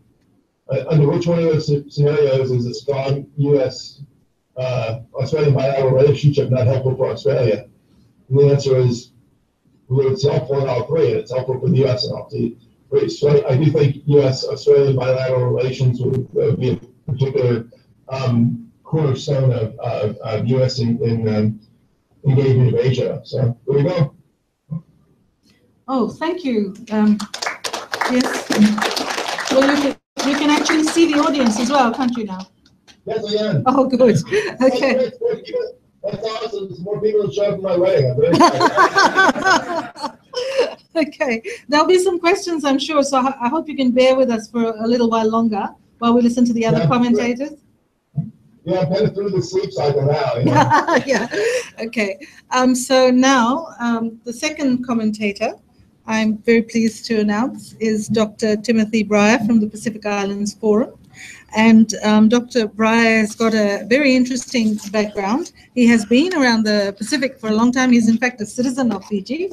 Under which one of those scenarios is a strong U.S. Australian bilateral relationship not helpful for Australia? And the answer is, it's helpful in all three, and it's helpful for the U.S. in all three. So I do think U.S.-Australian bilateral relations would be a particular cornerstone of U.S. engagement of Asia. So there we go. Oh, thank you. Yes. Well, you can actually see the audience as well, can't you now? Yes, I can. Oh, good. Okay. That's awesome. There's more people that show up in my wedding. I'm very excited. Okay. There'll be some questions, I'm sure, so I hope you can bear with us for a little while longer while we listen to the other commentators. Yeah, I'm kind of through the sleep cycle now. Yeah. Okay. So now the second commentator I'm very pleased to announce is Dr. Timothy Breyer from the Pacific Islands Forum. And Dr. Breyer has got a very interesting background. He has been around the Pacific for a long time. He's in fact a citizen of Fiji,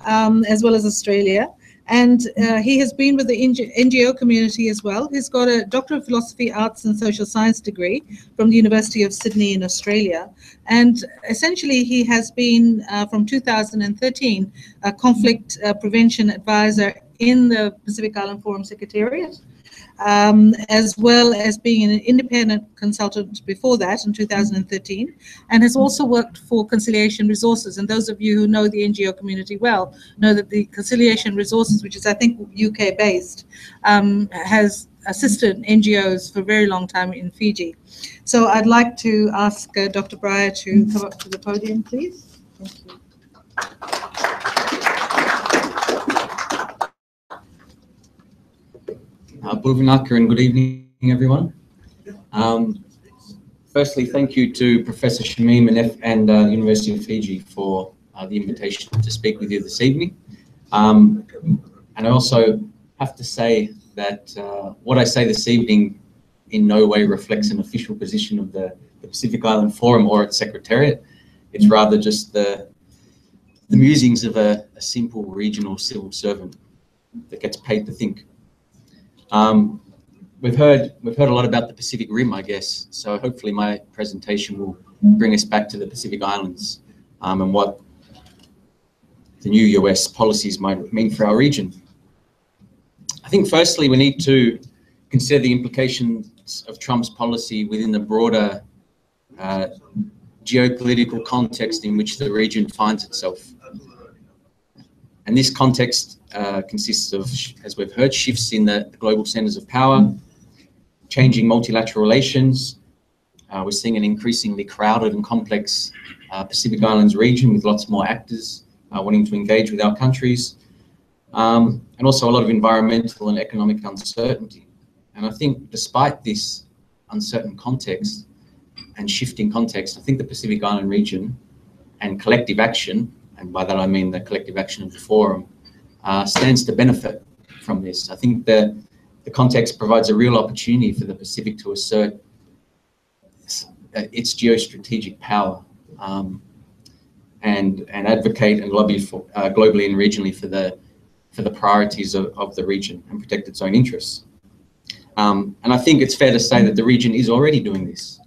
as well as Australia. And he has been with the NGO community as well. He's got a Doctor of Philosophy, Arts and Social Science degree from the University of Sydney in Australia. And essentially he has been, from 2013, a conflict prevention advisor in the Pacific Island Forum Secretariat, as well as being an independent consultant before that in 2013, and has also worked for Conciliation Resources. And those of you who know the NGO community well know that the Conciliation Resources, which is I think UK based, has assisted NGOs for a very long time in Fiji. So I'd like to ask Dr. Breyer to come up to the podium, please. Thank you. Bhuvanaka, and good evening, everyone. Firstly, thank you to Professor Shamim and the University of Fiji for the invitation to speak with you this evening. And I also have to say that what I say this evening in no way reflects an official position of the Pacific Island Forum or its Secretariat. It's rather just the musings of a simple regional civil servant that gets paid to think. We've heard a lot about the Pacific Rim, I guess, so hopefully my presentation will bring us back to the Pacific Islands and what the new US policies might mean for our region. I think firstly we need to consider the implications of Trump's policy within the broader geopolitical context in which the region finds itself. And this context consists of, as we've heard, shifts in the global centers of power, changing multilateral relations. We're seeing an increasingly crowded and complex Pacific Islands region with lots more actors wanting to engage with our countries, and also a lot of environmental and economic uncertainty. And I think despite this uncertain context and shifting context, I think the Pacific Island region and collective action, and by that I mean the collective action of the Forum, stands to benefit from this. I think the context provides a real opportunity for the Pacific to assert its geostrategic power and advocate and lobby for globally and regionally for the priorities of the region and protect its own interests. And I think it's fair to say that the region is already doing this.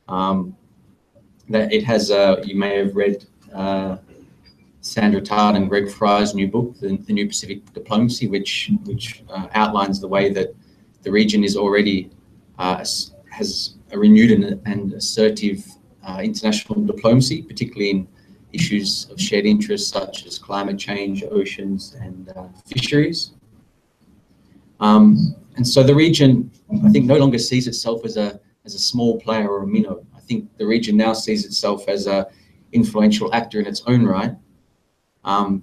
That it has, you may have read Sandra Tart and Greg Fry's new book, The New Pacific Diplomacy, which outlines the way that the region is already has a renewed and assertive international diplomacy, particularly in issues of shared interests such as climate change, oceans, and fisheries. And so the region, I think, no longer sees itself as a small player or a minnow. I think the region now sees itself as an influential actor in its own right. And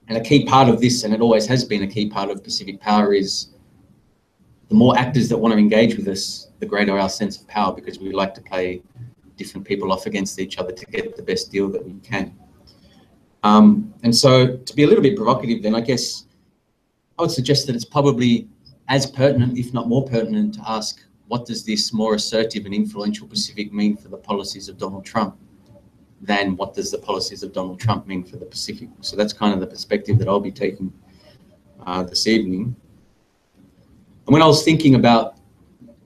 a key part of this, and it always has been a key part of Pacific Power, is the more actors that want to engage with us, the greater our sense of power, because we like to play different people off against each other to get the best deal that we can. And so, to be a little bit provocative then, I guess I would suggest that it's probably as pertinent, if not more pertinent, to ask, what does this more assertive and influential Pacific mean for the policies of Donald Trump, than what does the policies of Donald Trump mean for the Pacific? So that's kind of the perspective that I'll be taking this evening. And when I was thinking about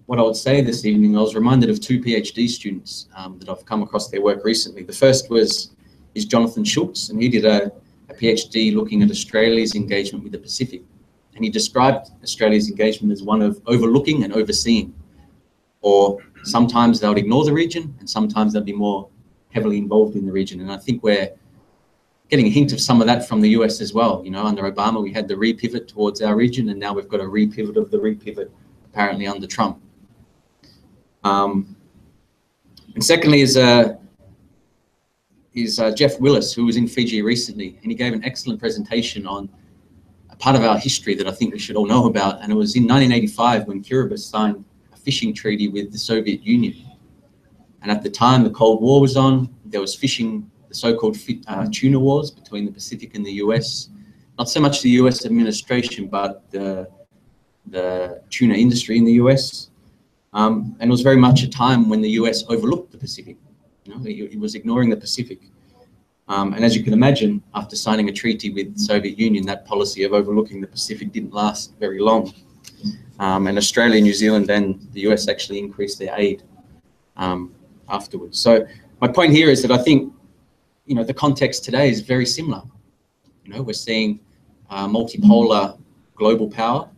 what I would say this evening, I was reminded of two PhD students that I've come across their work recently. The first is Jonathan Schultz, and he did a PhD looking at Australia's engagement with the Pacific. And he described Australia's engagement as one of overlooking and overseeing, or sometimes they would ignore the region and sometimes they'd be more heavily involved in the region. And I think we're getting a hint of some of that from the US as well. You know, under Obama, we had the repivot towards our region, and now we've got a repivot of the repivot apparently under Trump. And secondly is Jeff Willis, who was in Fiji recently, and he gave an excellent presentation on a part of our history that I think we should all know about. And it was in 1985 when Kiribati signed a fishing treaty with the Soviet Union. And at the time, the Cold War was on. There was fishing, the so-called tuna wars between the Pacific and the US. Not so much the US administration, but the tuna industry in the US. And it was very much a time when the US overlooked the Pacific. You know, it was ignoring the Pacific. And as you can imagine, after signing a treaty with the Soviet Union, that policy of overlooking the Pacific didn't last very long. And Australia, New Zealand, and the US actually increased their aid afterwards. So my point here is that I think, you know, the context today is very similar. You know, we're seeing multipolar global power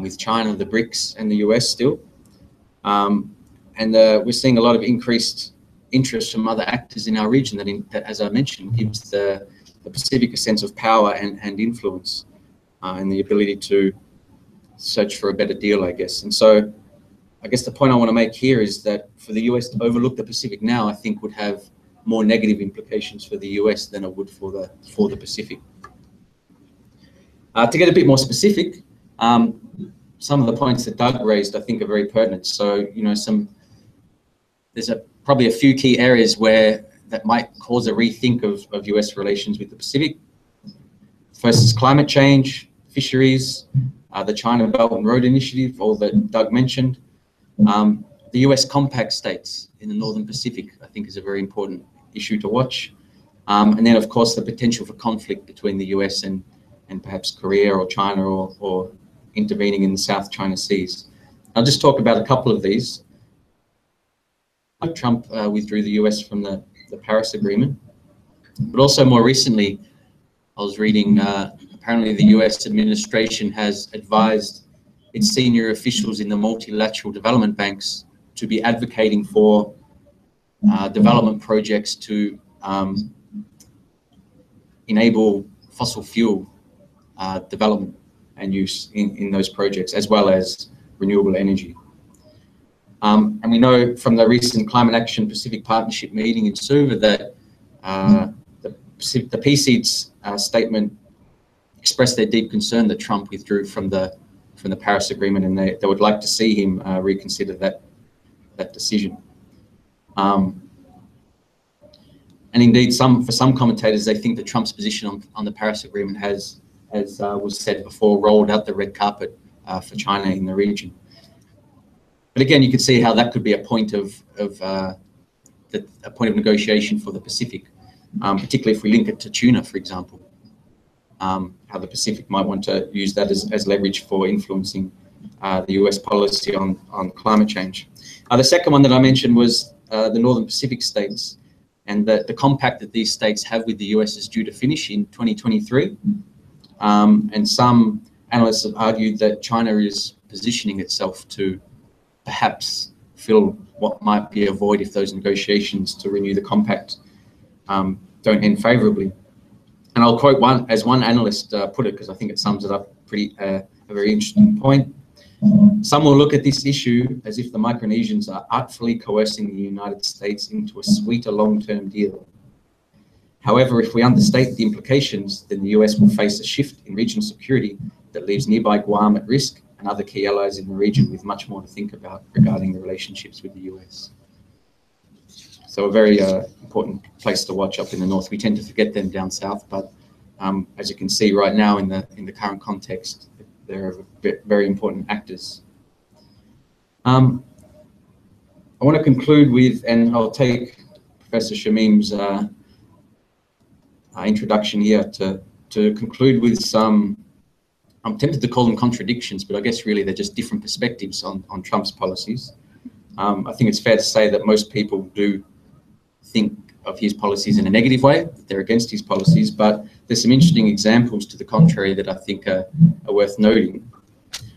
with China, the BRICS, and the US still. And we're seeing a lot of increased interest from other actors in our region that, as I mentioned, gives the Pacific a sense of power and influence and the ability to search for a better deal, I guess. And so I guess the point I want to make here is that for the US to overlook the Pacific now, I think would have more negative implications for the US than it would for the Pacific. To get a bit more specific, some of the points that Doug raised, I think, are very pertinent. So, you know, there's probably a few key areas where that might cause a rethink of US relations with the Pacific. First is climate change, fisheries, the China Belt and Road Initiative, all that Doug mentioned. The US compact states in the Northern Pacific, I think, is a very important issue to watch. And then, of course, the potential for conflict between the US and perhaps Korea or China or intervening in the South China Seas. I'll just talk about a couple of these. Trump withdrew the US from the Paris Agreement, but also more recently, I was reading, apparently the US administration has advised its senior officials in the multilateral development banks to be advocating for development projects to enable fossil fuel development and use in those projects, as well as renewable energy. And we know from the recent Climate Action Pacific Partnership meeting in Suva that the PCED's statement expressed their deep concern that Trump withdrew from the Paris Agreement, and they would like to see him reconsider that decision. And indeed, for some commentators, they think that Trump's position on the Paris Agreement has, as was said before, rolled out the red carpet for China in the region. But again, you can see how that could be a point of negotiation for the Pacific, particularly if we link it to tuna, for example. How the Pacific might want to use that as leverage for influencing the US policy on climate change. The second one that I mentioned was the Northern Pacific states, and the compact that these states have with the US is due to finish in 2023. And some analysts have argued that China is positioning itself to perhaps fill what might be a void if those negotiations to renew the compact don't end favorably. And I'll quote one analyst put it, because I think it sums it up a very interesting point. Some will look at this issue as if the Micronesians are artfully coercing the United States into a sweeter long-term deal. However, if we understate the implications, then the US will face a shift in regional security that leaves nearby Guam at risk and other key allies in the region with much more to think about regarding the relationships with the US. So a very important place to watch up in the north. We tend to forget them down south, but as you can see right now in the current context, they're very important actors. I want to conclude with, and I'll take Professor Shamim's introduction here to conclude with some, I'm tempted to call them contradictions, but I guess really they're just different perspectives on Trump's policies. I think it's fair to say that most people do think of his policies in a negative way, that they're against his policies, but there's some interesting examples to the contrary that I think are worth noting.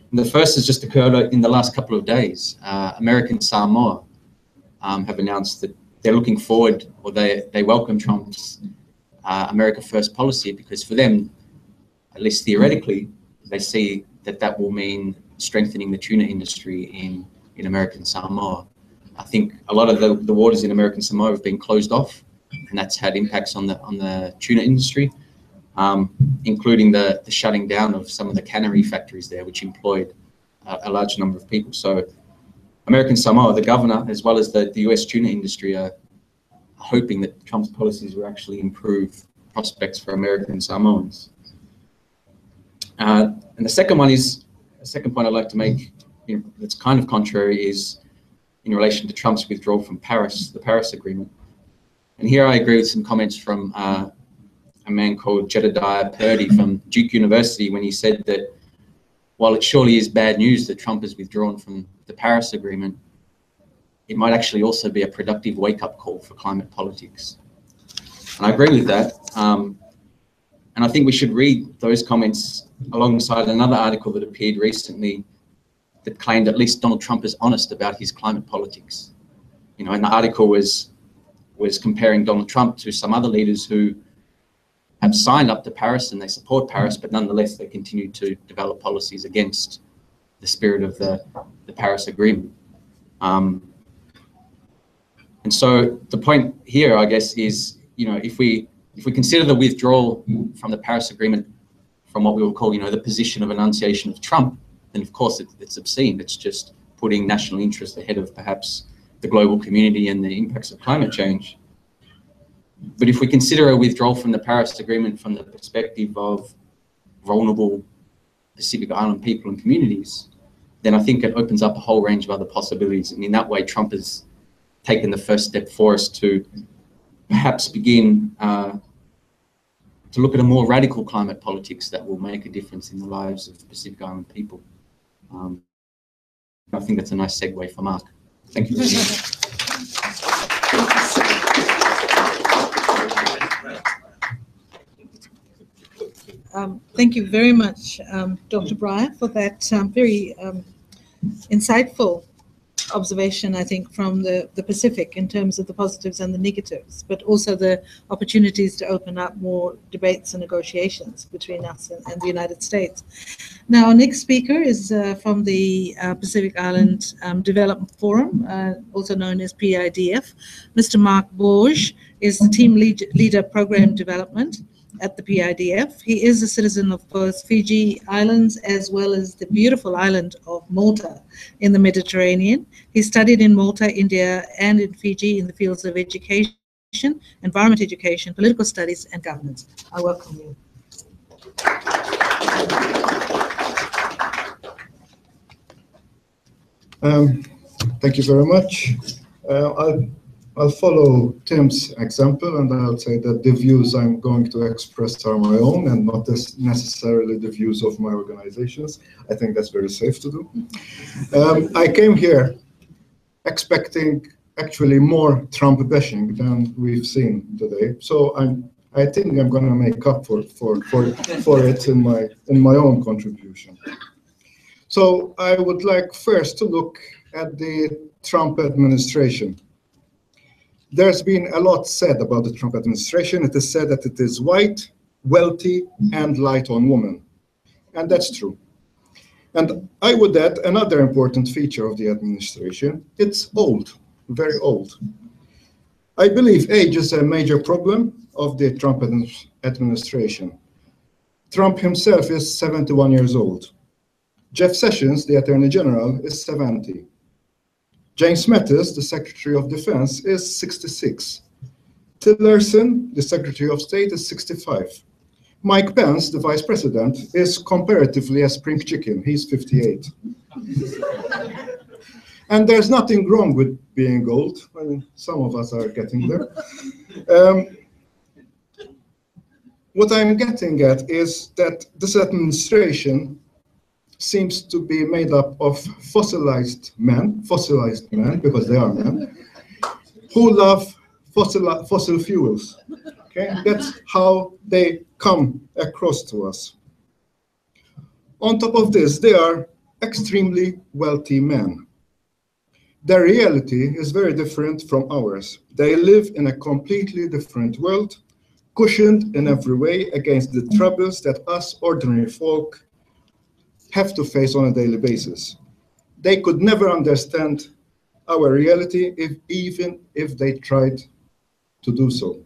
And the first has just occurred in the last couple of days. American Samoa have announced that they're looking forward, or they welcome Trump's America First policy, because for them, at least theoretically, they see that will mean strengthening the tuna industry in American Samoa. I think a lot of the waters in American Samoa have been closed off, and that's had impacts on the tuna industry, including the shutting down of some of the cannery factories there, which employed a large number of people. So American Samoa, the governor, as well as the US tuna industry, are hoping that Trump's policies will actually improve prospects for American Samoans. And the second point I'd like to make, that's kind of contrary, is in relation to Trump's withdrawal from Paris, the Paris Agreement. And here I agree with some comments from a man called Jedediah Purdy from Duke University, when he said that while it surely is bad news that Trump has withdrawn from the Paris Agreement, it might actually also be a productive wake-up call for climate politics. And I agree with that. And I think we should read those comments alongside another article that appeared recently that claimed at least Donald Trump is honest about his climate politics. And the article was comparing Donald Trump to some other leaders who have signed up to Paris and they support Paris, but nonetheless they continue to develop policies against the spirit of the Paris Agreement. And so the point here, I guess, is if we consider the withdrawal from the Paris Agreement from what we will call the position of enunciation of Trump, then of course it's obscene. It's just putting national interest ahead of perhaps the global community and the impacts of climate change. But if we consider a withdrawal from the Paris Agreement from the perspective of vulnerable Pacific Island people and communities, then I think it opens up a whole range of other possibilities. And in that way, Trump has taken the first step for us to perhaps begin to look at a more radical climate politics that will make a difference in the lives of Pacific Island people. I think that's a nice segue for Mark. Thank you. Thank you very much, Dr. Breyer, for that very insightful observation, I think, from the Pacific in terms of the positives and the negatives, but also the opportunities to open up more debates and negotiations between us and the United States. Now, our next speaker is from the Pacific Island Development Forum, also known as PIDF. Mr. Mark Borge is the team leader program development at the PIDF. He is a citizen of both Fiji Islands as well as the beautiful island of Malta in the Mediterranean. He studied in Malta, India, and in Fiji in the fields of education, environment education, political studies, and governance. I welcome you. Thank you very much. I'll follow Tim's example, and I'll say that the views I'm going to express are my own and not necessarily the views of my organizations. I think that's very safe to do. I came here expecting actually more Trump bashing than we've seen today. So I think I'm going to make up for it in my own contribution. So I would like first to look at the Trump administration. There's been a lot said about the Trump administration. It is said that it is white, wealthy, and light on women. And that's true. And I would add another important feature of the administration. It's old, very old. I believe age is a major problem, of the Trump administration. Trump himself is 71 years old. Jeff Sessions, the Attorney General, is 70. James Mattis, the Secretary of Defense, is 66. Tillerson, the Secretary of State, is 65. Mike Pence, the Vice President, is comparatively a spring chicken. He's 58. And there's nothing wrong with being old. I mean, some of us are getting there. What I'm getting at is that this administration seems to be made up of fossilized men, because they are men, who love fossil fuels. Okay, that's how they come across to us. On top of this, they are extremely wealthy men. Their reality is very different from ours. They live in a completely different world, cushioned in every way against the troubles that us ordinary folk have to face on a daily basis. They could never understand our reality even if they tried to do so.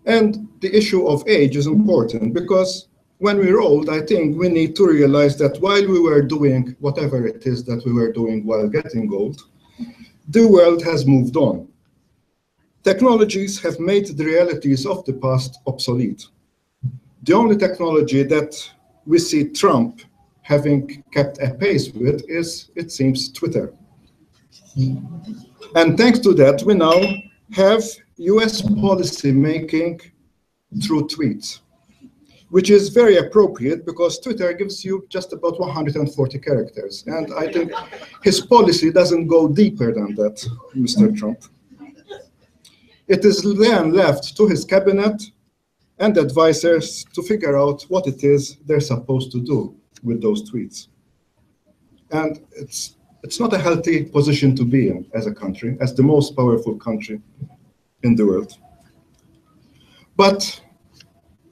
And the issue of age is important because when we're old, I think we need to realize that while we were doing whatever it is that we were doing while getting old, the world has moved on. Technologies have made the realities of the past obsolete. The only technology that we see Trump having kept a pace with is, it seems, Twitter. And thanks to that, we now have US policy making through tweets, which is very appropriate because Twitter gives you just about 140 characters. And I think his policy doesn't go deeper than that, Mr. Trump. It is then left to his cabinet and advisors to figure out what it is they're supposed to do with those tweets. And it's not a healthy position to be in as a country, as the most powerful country in the world. But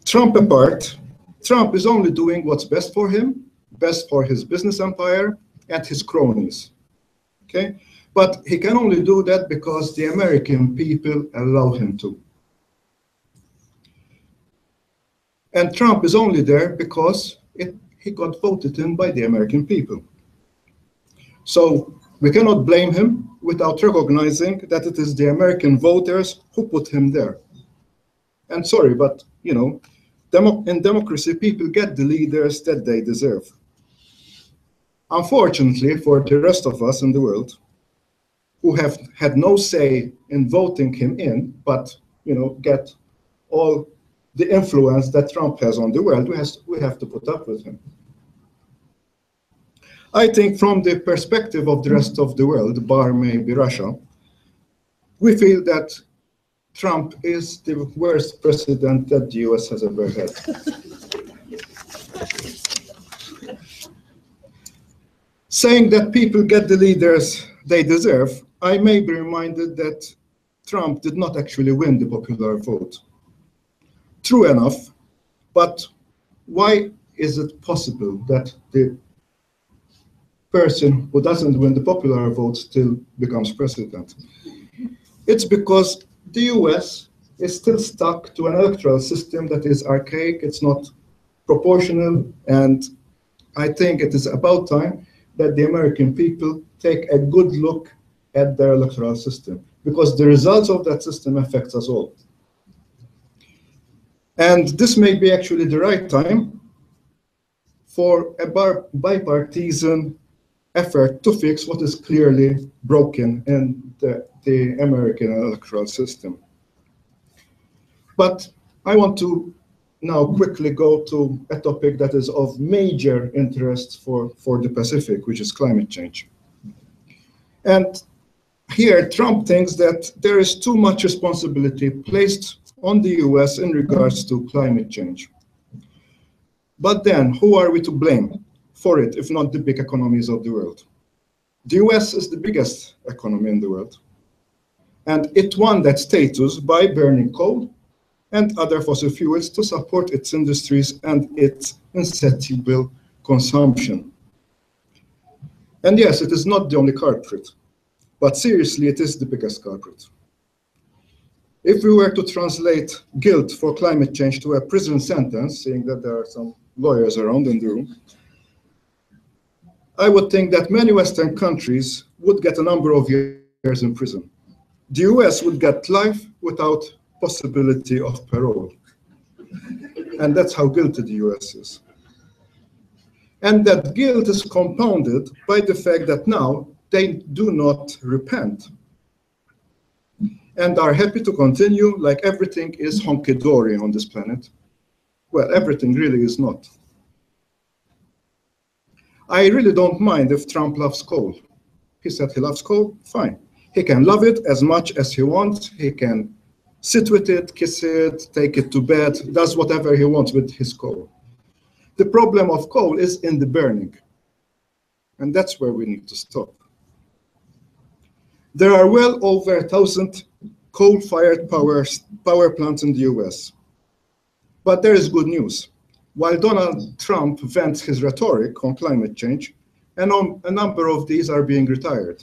Trump apart, Trump is only doing what's best for him, best for his business empire and his cronies. Okay? But he can only do that because the American people allow him to. And Trump is only there because he got voted in by the American people. So we cannot blame him without recognizing that it is the American voters who put him there. And sorry, but you know, in democracy, people get the leaders that they deserve. Unfortunately, for the rest of us in the world, who have had no say in voting him in, but you know, get all the influence that Trump has on the world, we have to put up with him. I think from the perspective of the rest of the world, bar maybe Russia, we feel that Trump is the worst president that the US has ever had. Saying that people get the leaders they deserve, I may be reminded that Trump did not actually win the popular vote. True enough, but why is it possible that the person who doesn't win the popular vote still becomes president? It's because the US is still stuck to an electoral system that is archaic, it's not proportional, and I think it is about time that the American people take a good look at their electoral system, because the results of that system affects us all. And this may be actually the right time for a bipartisan effort to fix what is clearly broken in the American electoral system. But I want to now quickly go to a topic that is of major interest for the Pacific, which is climate change. And here, Trump thinks that there is too much responsibility placed on the US in regards to climate change. But then, who are we to blame for it, if not the big economies of the world? The US is the biggest economy in the world, and it won that status by burning coal and other fossil fuels to support its industries and its insatiable consumption. And yes, it is not the only culprit, but seriously, it is the biggest culprit. If we were to translate guilt for climate change to a prison sentence, seeing that there are some lawyers around in the room, I would think that many Western countries would get a number of years in prison. The US would get life without possibility of parole. And that's how guilty the US is. And that guilt is compounded by the fact that now they do not repent and are happy to continue like everything is honky-dory on this planet. Well, everything really is not. I really don't mind if Trump loves coal. He said he loves coal, fine. He can love it as much as he wants. He can sit with it, kiss it, take it to bed, does whatever he wants with his coal. The problem of coal is in the burning. And that's where we need to stop. There are well over 1,000 coal-fired power plants in the US. But there is good news. While Donald Trump vents his rhetoric on climate change, a number of these are being retired.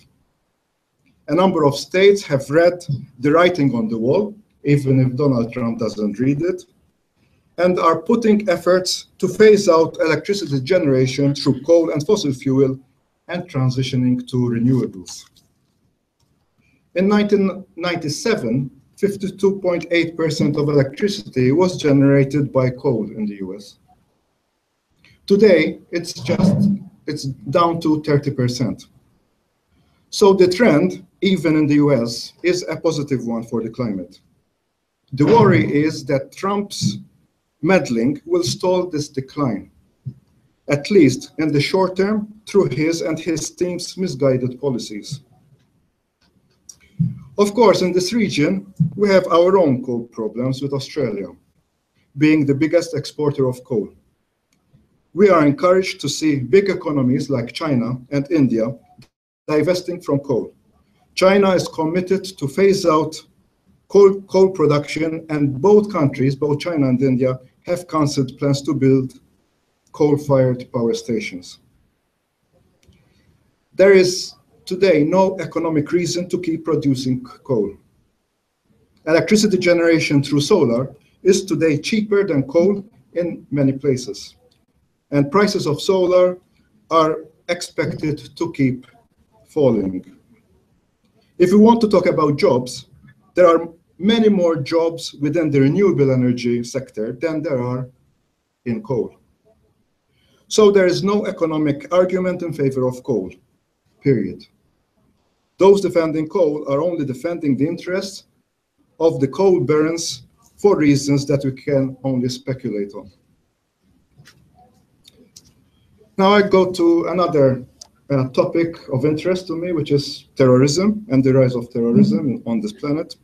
A number of states have read the writing on the wall, even if Donald Trump doesn't read it, and are putting efforts to phase out electricity generation through coal and fossil fuel and transitioning to renewables. In 1997, 52.8% of electricity was generated by coal in the US. Today, it's down to 30%. So the trend, even in the US, is a positive one for the climate. The worry is that Trump's meddling will stall this decline, at least in the short term, through his and his team's misguided policies. Of course, in this region, we have our own coal problems with Australia, being the biggest exporter of coal. We are encouraged to see big economies like China and India divesting from coal. China is committed to phase out coal production, and both countries, both China and India, have canceled plans to build coal-fired power stations. There is today no economic reason to keep producing coal. Electricity generation through solar is today cheaper than coal in many places. And prices of solar are expected to keep falling. If we want to talk about jobs, there are many more jobs within the renewable energy sector than there are in coal. So there is no economic argument in favor of coal, period. Those defending coal are only defending the interests of the coal barons for reasons that we can only speculate on. Now I go to another topic of interest to me, which is terrorism and the rise of terrorism on this planet.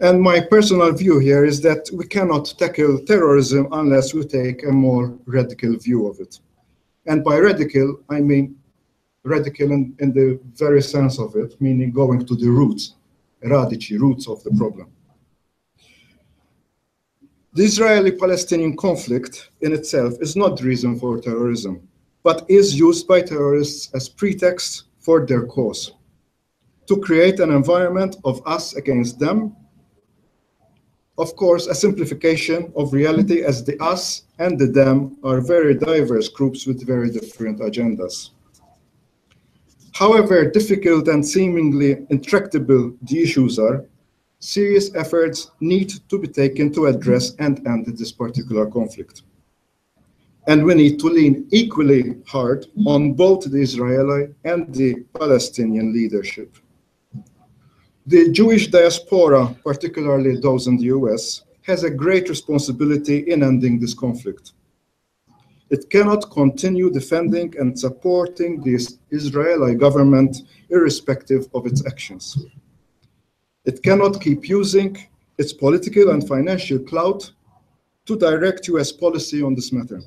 And my personal view here is that we cannot tackle terrorism unless we take a more radical view of it. And by radical, I mean radical in the very sense of it, meaning going to the roots, radici, roots of the problem. The Israeli-Palestinian conflict in itself is not the reason for terrorism, but is used by terrorists as pretext for their cause, to create an environment of us against them. Of course, a simplification of reality, as the us and the them are very diverse groups with very different agendas. However difficult and seemingly intractable the issues are, serious efforts need to be taken to address and end this particular conflict. And we need to lean equally hard on both the Israeli and the Palestinian leadership. The Jewish diaspora, particularly those in the US, has a great responsibility in ending this conflict. It cannot continue defending and supporting the Israeli government irrespective of its actions. It cannot keep using its political and financial clout to direct US policy on this matter.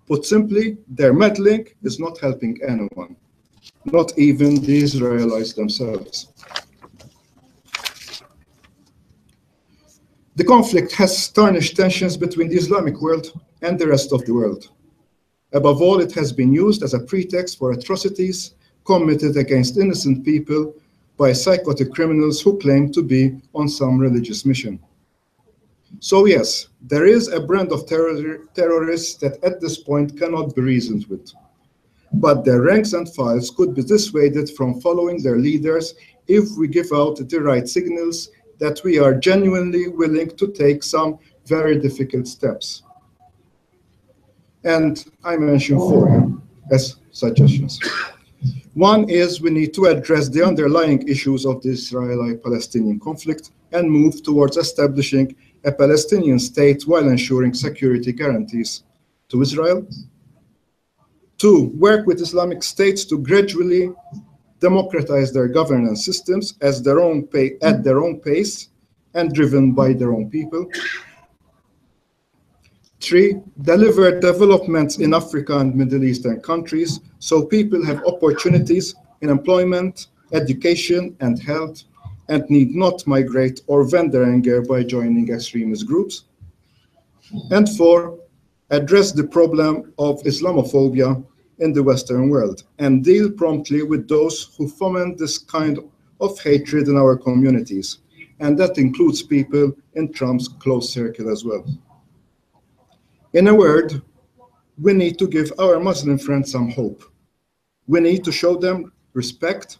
Put simply, their meddling is not helping anyone, not even the Israelis themselves. The conflict has tarnished tensions between the Islamic world and the rest of the world. Above all, it has been used as a pretext for atrocities committed against innocent people by psychotic criminals who claim to be on some religious mission. So yes, there is a brand of terrorists that at this point cannot be reasoned with. But their ranks and files could be dissuaded from following their leaders if we give out the right signals that we are genuinely willing to take some very difficult steps. And I mentioned 4 here as suggestions. One is we need to address the underlying issues of the Israeli-Palestinian conflict and move towards establishing a Palestinian state while ensuring security guarantees to Israel. 2, work with Islamic states to gradually democratize their governance systems at their own pace and driven by their own people. 3, deliver developments in Africa and Middle Eastern countries so people have opportunities in employment, education, and health, and need not migrate or vent their anger by joining extremist groups. And 4, address the problem of Islamophobia in the Western world and deal promptly with those who foment this kind of hatred in our communities. And that includes people in Trump's close circle as well. In a word, we need to give our Muslim friends some hope. We need to show them respect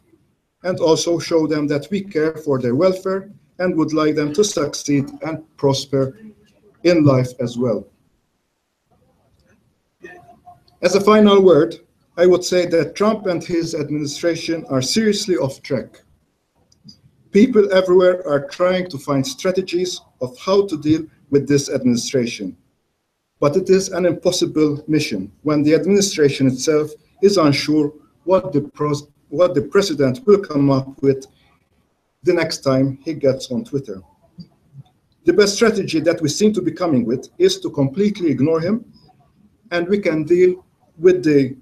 and also show them that we care for their welfare and would like them to succeed and prosper in life as well. As a final word, I would say that Trump and his administration are seriously off track. People everywhere are trying to find strategies of how to deal with this administration. But it is an impossible mission when the administration itself is unsure what the president will come up with the next time he gets on Twitter. The best strategy that we seem to be coming with is to completely ignore him, and we can deal with the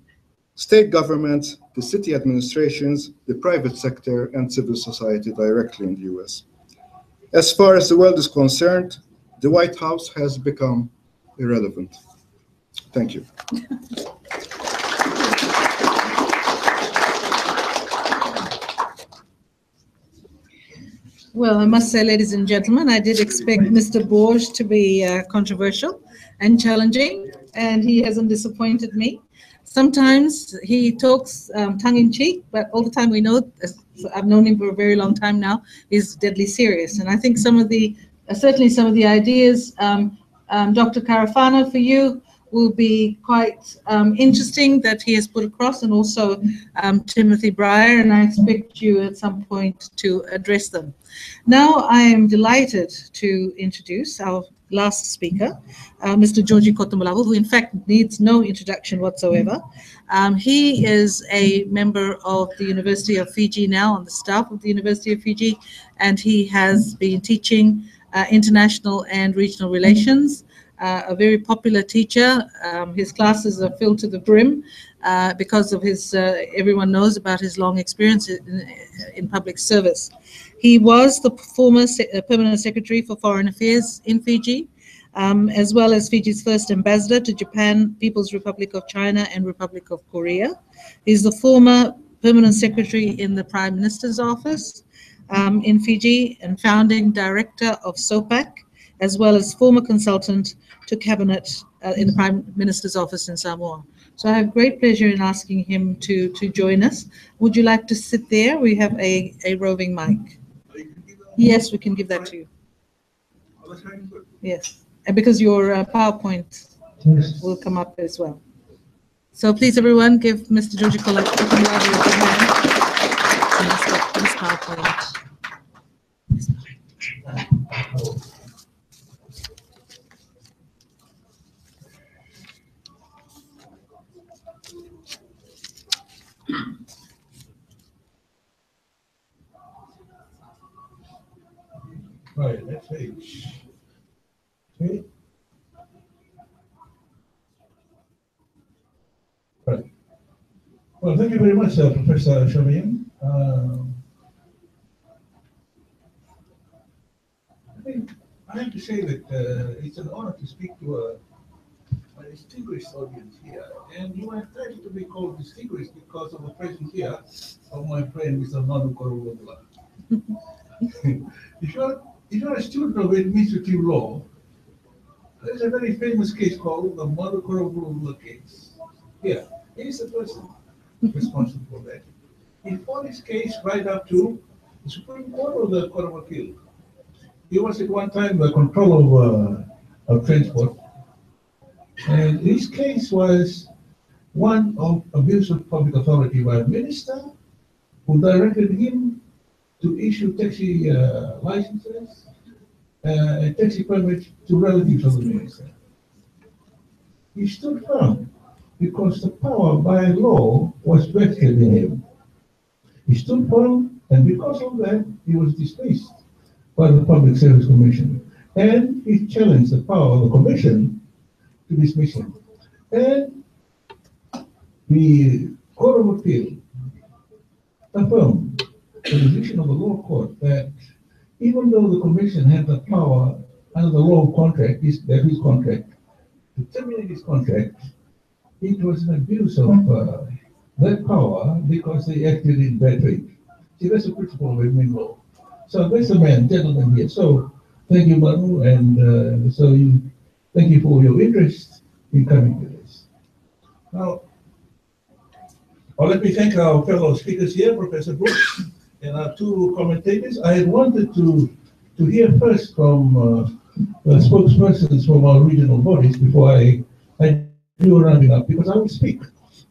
state governments, the city administrations, the private sector, and civil society directly in the US. As far as the world is concerned, the White House has become irrelevant. Thank you. Well, I must say, ladies and gentlemen, I did expect Mr. Borges to be controversial and challenging, and he hasn't disappointed me. Sometimes he talks tongue-in-cheek, but all the time we know, I've known him for a very long time now, he's deadly serious. And I think some of the, certainly some of the ideas, Dr. Carafano, for you, will be quite interesting that he has put across, and also Timothy Breyer, and I expect you at some point to address them. Now I am delighted to introduce our last speaker, Mr. Georgie Kotomolavu, who in fact needs no introduction whatsoever. He is a member of the University of Fiji now, on the staff of the University of Fiji, and he has been teaching international and regional relations. A very popular teacher. His classes are filled to the brim because of his, everyone knows about his long experience in public service. He was the former permanent secretary for foreign affairs in Fiji, as well as Fiji's first ambassador to Japan, People's Republic of China, and Republic of Korea. He's the former permanent secretary in the Prime Minister's office in Fiji and founding director of SOPAC, as well as former consultant to cabinet in the Prime Minister's office in Samoa. So I have great pleasure in asking him to join us. Would you like to sit there? We have a roving mic. Yes, we can give that to you. Yes, and because your PowerPoint will come up as well. So please, everyone, give Mr. Georgie Kotomolavu a big hand. And let's get this PowerPoint. Right, next page. Okay. Right. Well, thank you very much, Professor Shamian. I think I have to say that it's an honor to speak to a a distinguished audience here, and you are entitled to be called distinguished because of the presence here of my friend Mr. Manu Korobula. If you're a student of administrative law, there's a very famous case called the Manu Korobula case. Here, he's the person responsible for that. He fought his case right up to the Supreme Court or the Court of Appeal. He was at one time the control of transport. And his case was one of abuse of public authority by a minister who directed him to issue taxi licenses and taxi permits to relatives of the minister. He stood firm because the power by law was vested in him. He stood firm, and because of that, he was dismissed by the Public Service Commission. And he challenged the power of the commission to dismiss him. And the Court of Appeal affirmed the decision of the law court that even though the commission had the power under the law of contract, his contract, to terminate his contract, it was an abuse of that power because they acted in bad faith. See, that's the principle of admin law. So that's the gentleman here. So thank you, Manu, and thank you for your interest in coming to this. Now, let me thank our fellow speakers here, Professor Brooks, and our two commentators. I had wanted to hear first from the spokespersons from our regional bodies before I do rounding up, because I will speak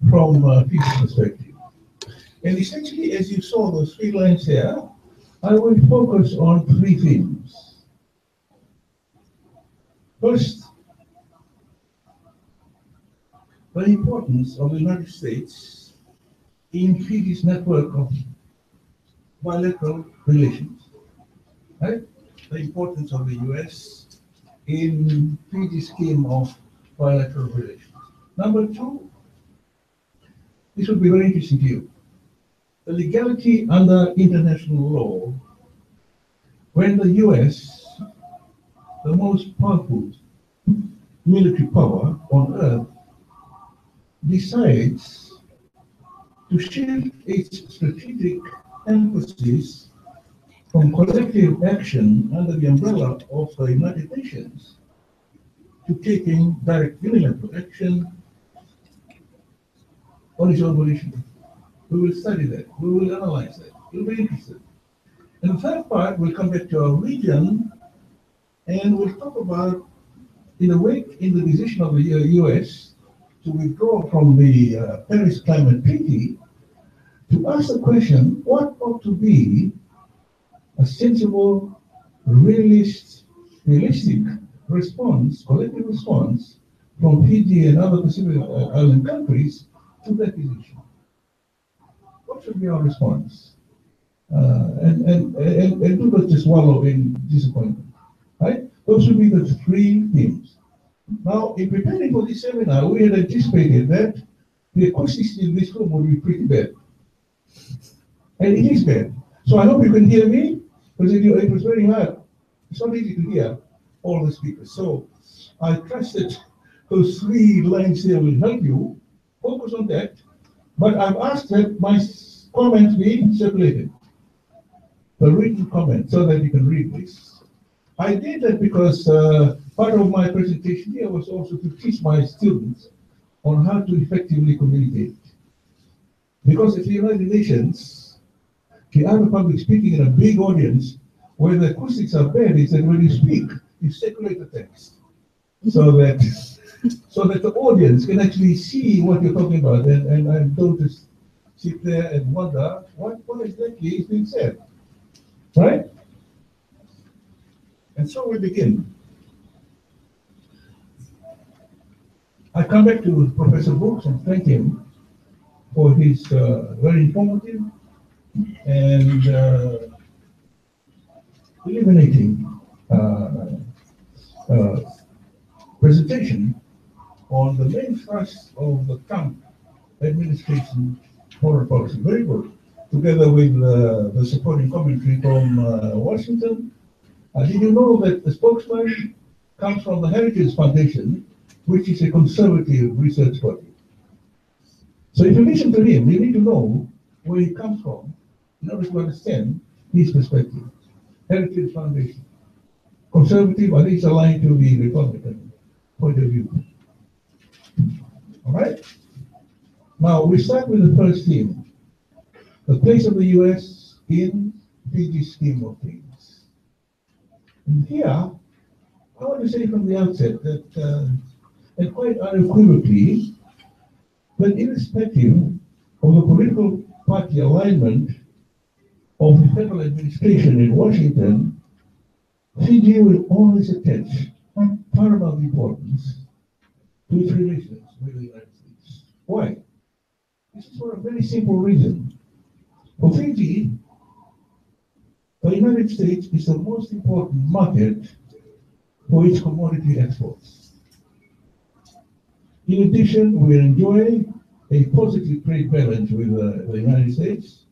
from Fiji's perspective. And essentially, as you saw those 3 lines here, I will focus on 3 themes. First, the importance of the United States in Fiji's network of bilateral relations, right? The importance of the US in Fiji's scheme of bilateral relations. Number 2, this will be very interesting to you. The legality under international law when the US, the most powerful military power on earth, decides to shift its strategic emphasis from collective action under the umbrella of the United Nations to taking direct unilateral action on its own volition. We will study that. We will analyze that. You'll be interested. And the third part, we'll come back to our region, and we'll talk about, in the decision of the US to withdraw from the Paris Climate Treaty, to ask the question, what ought to be a sensible, realistic response, collective response from Fiji and other Pacific Island countries to that decision? What should be our response? And do not just wallow in disappointment, right? Those should be the 3 themes. Now, in preparing for this seminar, we had anticipated that the acoustics in this room would be pretty bad. And it is bad. So I hope you can hear me, because it was very hard. It's not easy to hear all the speakers. So I trust that those 3 lines here will help you. Focus on that. But I've asked that my comments be circulated, the written comment, so that you can read this. I did that because part of my presentation here was also to teach my students on how to effectively communicate. Because at the United Nations, the art of public speaking in a big audience, where the acoustics are bad, is that when you speak, you circulate the text, so that the audience can actually see what you're talking about, and don't just sit there and wonder what exactly is being said, right? And so we begin. I come back to Professor Brooks and thank him for his very informative and illuminating presentation on the main thrust of the Trump administration foreign policy. Very good. Together with the supporting commentary from Washington. Did you know that the spokesman comes from the Heritage Foundation, which is a conservative research body. So if you listen to him, you need to know where he comes from in order to understand his perspective. Heritage Foundation. Conservative, I think it's aligned to the Republican point of view. All right? Now, we start with the first theme, the place of the U.S. in Fiji's scheme of things. And here, I want to say from the outset that, and quite unequivocally, that irrespective of the political party alignment of the federal administration in Washington, Fiji will always attach paramount importance to its relations with the United States. Why? This is for a very simple reason. For Fiji, the United States is the most important market for its commodity exports. In addition, we enjoy a positive trade balance with the United States.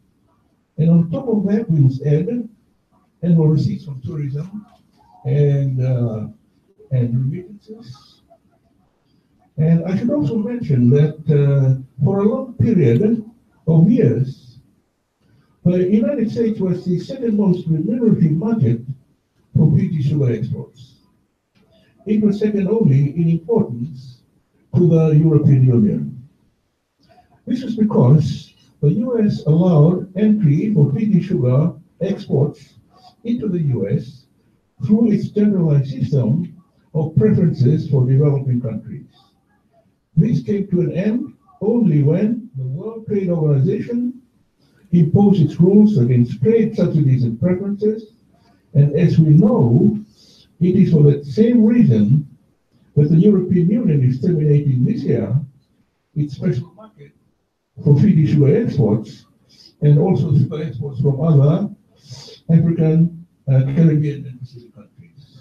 And on top of that, we must add annual receipts from tourism and remittances. And I should also mention that for a long period of years, the United States was the second most remunerative market for Fiji sugar exports. It was second only in importance to the European Union. This was because the US allowed entry for Fiji sugar exports into the US through its generalized system of preferences for developing countries. This came to an end only when the World Trade Organization imposed its rules against trade subsidies and preferences, and as we know, it is for that same reason that the European Union is terminating this year its special market for Fiji sugar exports and also sugar exports from other African, Caribbean, and Pacific countries.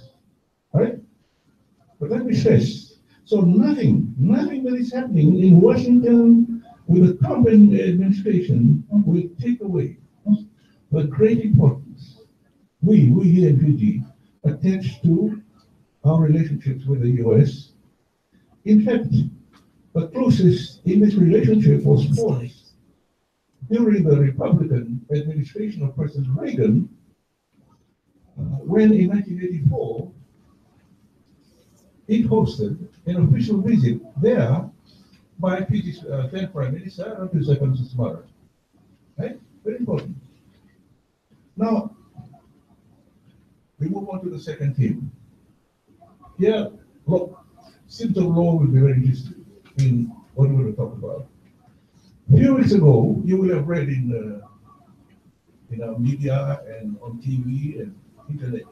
All right? But let me stress, so nothing that is happening in Washington with the Trump administration will take away the great importance we here in Fiji attach to our relationships with the US. In fact, the closest in this relationship was forged during the Republican administration of President Reagan, when in 1984, it hosted an official visit there by Fiji's then Prime Minister, Dr. Seminar. Right? Very important. Now, we move on to the second theme. Here, look, symptom law will be very interesting in what we're going to talk about. A few weeks ago, you will have read in our media and on TV and internet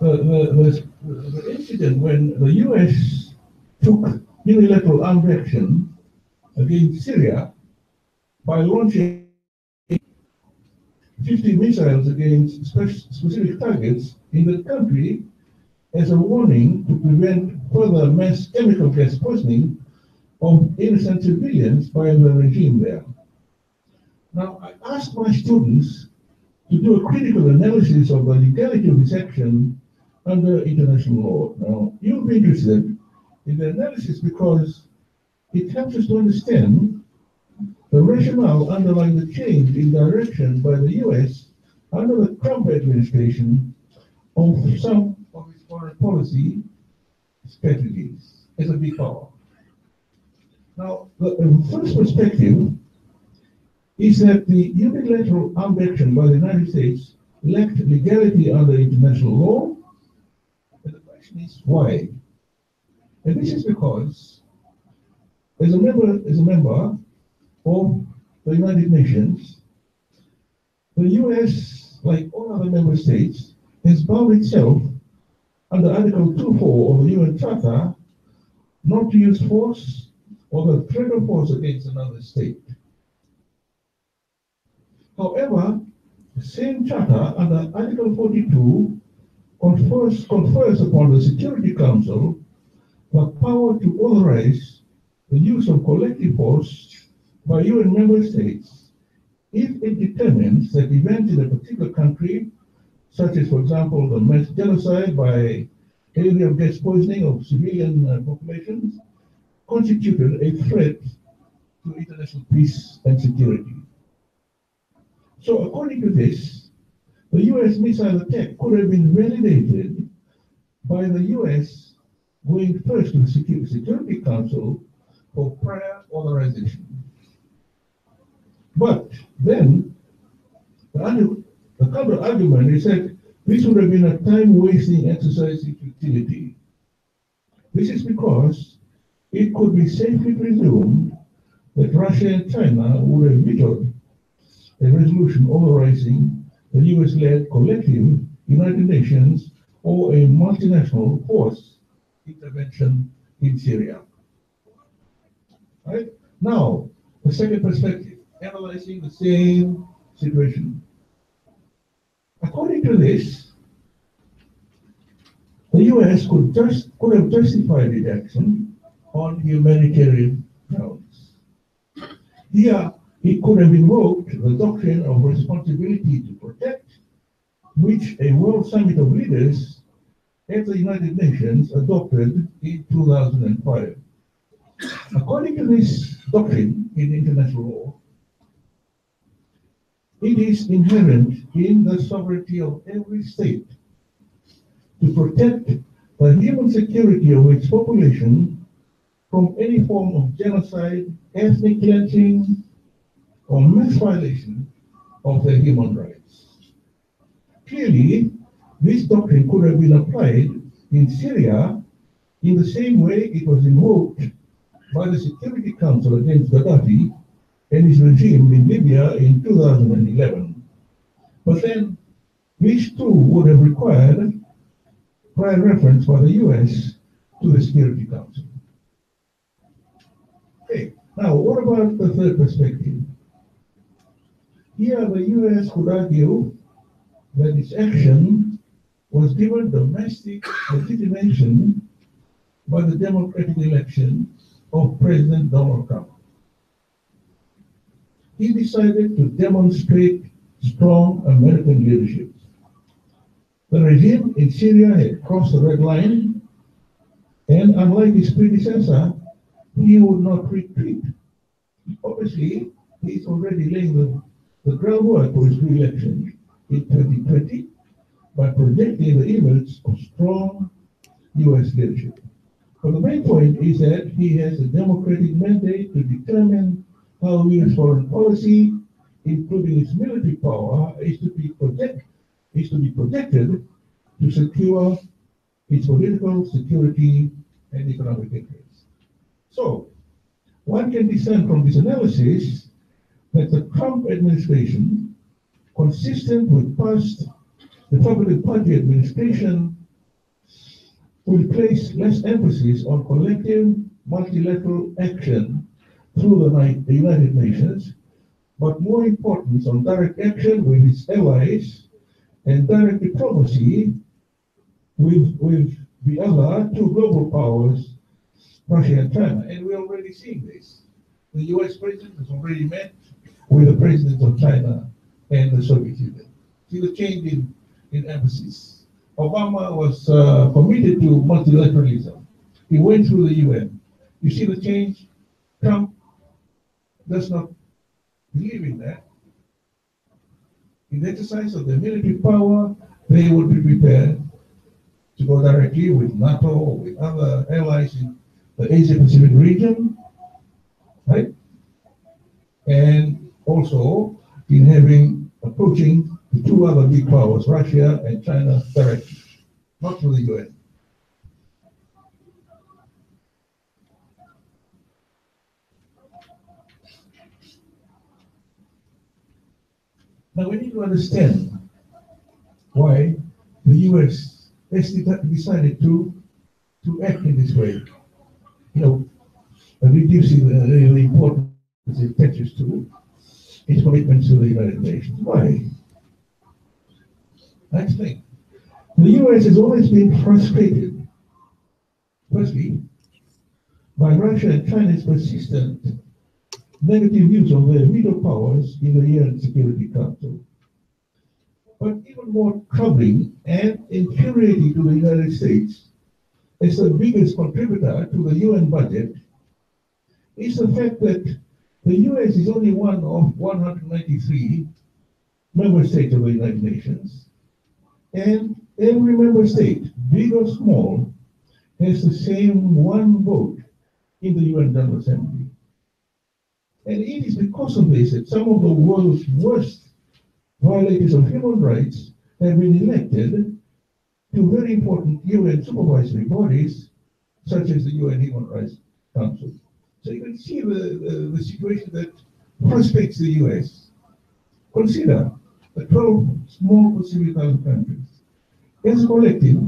the incident when the US took unilateral armed action against Syria by launching 50 missiles against specific targets in the country as a warning to prevent further mass chemical gas poisoning of innocent civilians by the regime there. Now, I asked my students to do a critical analysis of the legality of this action under international law. Now, you'll be interested in the analysis because it helps us to understand the rationale underlying the change in direction by the US under the Trump administration of some of its foreign policy strategies as a big power. Now, the first perspective is that the unilateral armed action by the United States lacked legality under international law. And the question is why? And this is because, as a member of the United Nations, the US, like all other member states, has bound itself under Article 2.4 of the UN Charter not to use force or the threat of force against another state. However, the same charter under Article 42 confers upon the Security Council the power to authorize the use of collective force by UN member states if it determines that events in a particular country, such as, for example, the mass genocide by area of gas poisoning of civilian populations constituted a threat to international peace and security. So according to this, the US missile attack could have been validated by the US going first to the Security Council for prior authorization. But then the counter argument is that this would have been a time-wasting exercise in futility. This is because it could be safely presumed that Russia and China would have vetoed a resolution authorizing the US-led collective United Nations or a multinational force intervention in Syria. Right? Now, the second perspective, analyzing the same situation. According to this, the US could have justified its action on humanitarian grounds. Here, it could have invoked the doctrine of responsibility to protect, which a World Summit of Leaders at the United Nations adopted in 2005. According to this doctrine in international law, it is inherent in the sovereignty of every state to protect the human security of its population from any form of genocide, ethnic cleansing, or mass violation of their human rights. Clearly, this doctrine could have been applied in Syria in the same way it was invoked by the Security Council against Gaddafi and his regime in Libya in 2011. But then, these two would have required prior reference by the US to the Security Council. Okay, now what about the third perspective? Here, the US could argue that its action was given domestic legitimation by the democratic election of President Donald Trump. He decided to demonstrate strong American leadership. The regime in Syria had crossed the red line, and unlike his predecessor, he would not retreat. Obviously, he's already laying the groundwork for his re-election in 2020 by projecting the image of strong US leadership. But the main point is that he has a democratic mandate to determine how US foreign policy, including its military power, is to be protected to secure its political, security, and economic interests. So, one can discern from this analysis that the Trump administration, consistent with past Republican Party administration, will place less emphasis on collective multilateral action through the United Nations, but more importance on direct action with its allies and direct diplomacy with the other two global powers, Russia and China. And we're already seeing this. The US president has already met with the presidents of China and the Soviet Union. See the change in emphasis. Obama was committed to multilateralism. He went through the UN. You see the change? Trump does not believe in that. In the exercise of their military power, they would be prepared to go directly with NATO or with other allies in the Asia-Pacific region, right? And also in approaching the two other big powers, Russia and China, directly, not through the UN. Now we need to understand why the US decided to act in this way. You know, reducing the importance it attaches to its commitments to the United Nations. Why? I explain. The US has always been frustrated, firstly, by Russia and China's persistent negative views of their veto powers in the UN Security Council. But even more troubling and infuriating to the United States as the biggest contributor to the UN budget is the fact that the US is only one of 193 member states of the United Nations, and every member state, big or small, has the same one vote in the UN General Assembly. And it is because of this that some of the world's worst violators of human rights have been elected to very important UN supervisory bodies, such as the UN Human Rights Council. So you can see the situation that frustrates the US. Consider the 12 small Pacific Island countries. As a collective,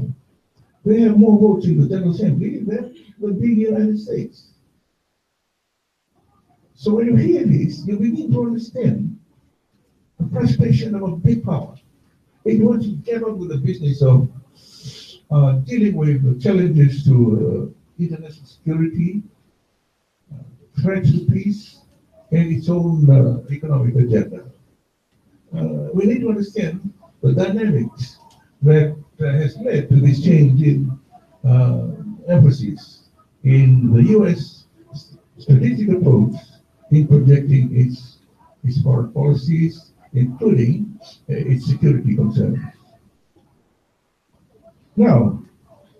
they have more votes in the General Assembly than the big United States. So when you hear this, you begin to understand the frustration of a big power. It wants to get on with the business of dealing with the challenges to international security, threats to peace, and its own economic agenda. We need to understand the dynamics that has led to this change in emphasis in the U.S. strategic approach in projecting its foreign policies, including its security concerns. Now,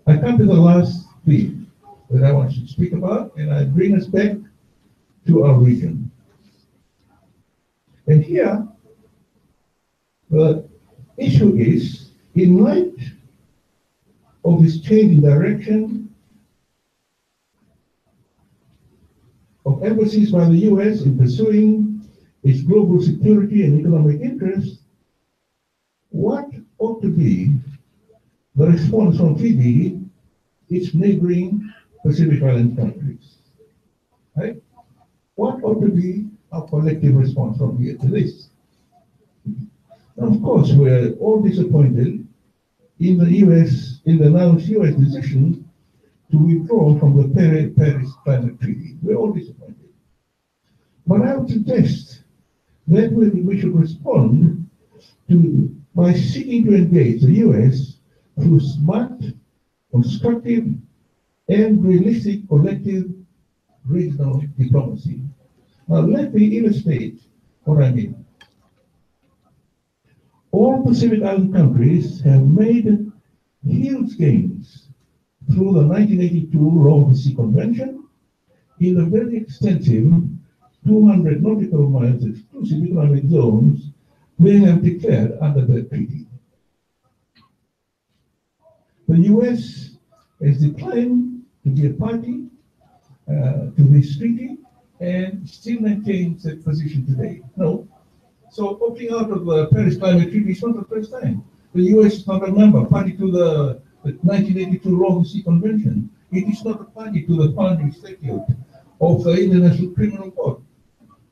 I come to the last theme that I want to speak about, and I bring us back to our region. And here, the issue is, in light of this change in direction of emphasis by the US in pursuing its global security and economic interests, what ought to be the response from Fiji, its neighboring Pacific Island countries? Right? What ought to be our collective response from here to this? Now, of course, we're all disappointed in the announced US decision to withdraw from the Paris Climate Treaty. We're all disappointed. But I would suggest that we should respond by seeking to engage the US through smart, constructive, and realistic collective regional diplomacy. Now, let me illustrate what I mean. All Pacific Island countries have made huge gains through the 1982 Law of the Sea Convention in the very extensive 200 nautical miles exclusive economic zones they have declared under the treaty. The US has declined to be a party to this treaty and still maintains that position today. No. So opting out of the Paris Climate Treaty is not the first time. The US is not a member, party to the 1982 Law of the Sea Convention. It is not a party to the founding statute of the International Criminal Court.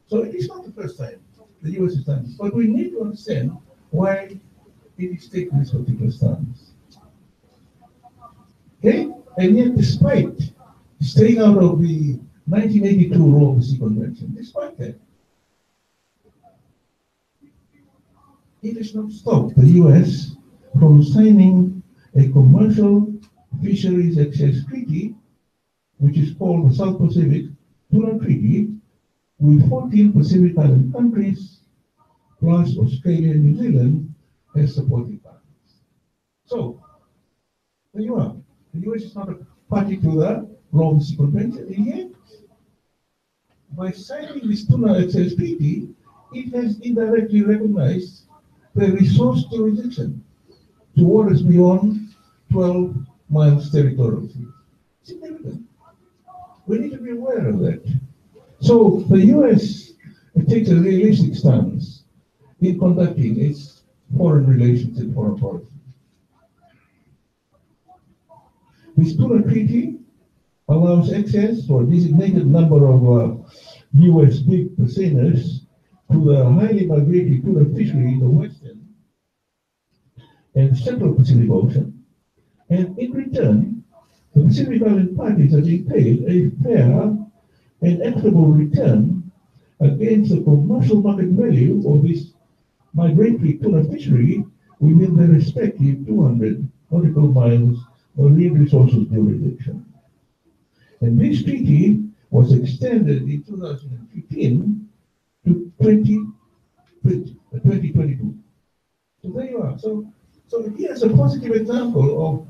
So it is not the first time the US has done this. But we need to understand why it is taking this particular stance. Okay? And yet, despite staying out of the 1982 Law of the Sea Convention, despite that, it has not stopped the US from signing a commercial fisheries access treaty, which is called the South Pacific Tuna Treaty, with 14 Pacific Island countries, plus Australia and New Zealand as supporting partners. So, there you are. The US is not a party to the Law of the Sea Convention, and yet, by signing this Tuna Access Treaty, it has indirectly recognized the resource jurisdiction to waters beyond 12 miles territorial sea. Significant. We need to be aware of that. So the US takes a realistic stance in conducting its foreign relations and foreign policy. This Tuna Treaty allows access for a designated number of US big purseaners to the highly migratory tuna fishery in the western and central Pacific Ocean, and in return, the Pacific Island parties are being paid a fair and equitable return against the commercial market value of this migratory tuna fishery within their respective 200 nautical miles marine resources jurisdiction. And this treaty was extended in 2015 to 2022. So there you are. So here's a positive example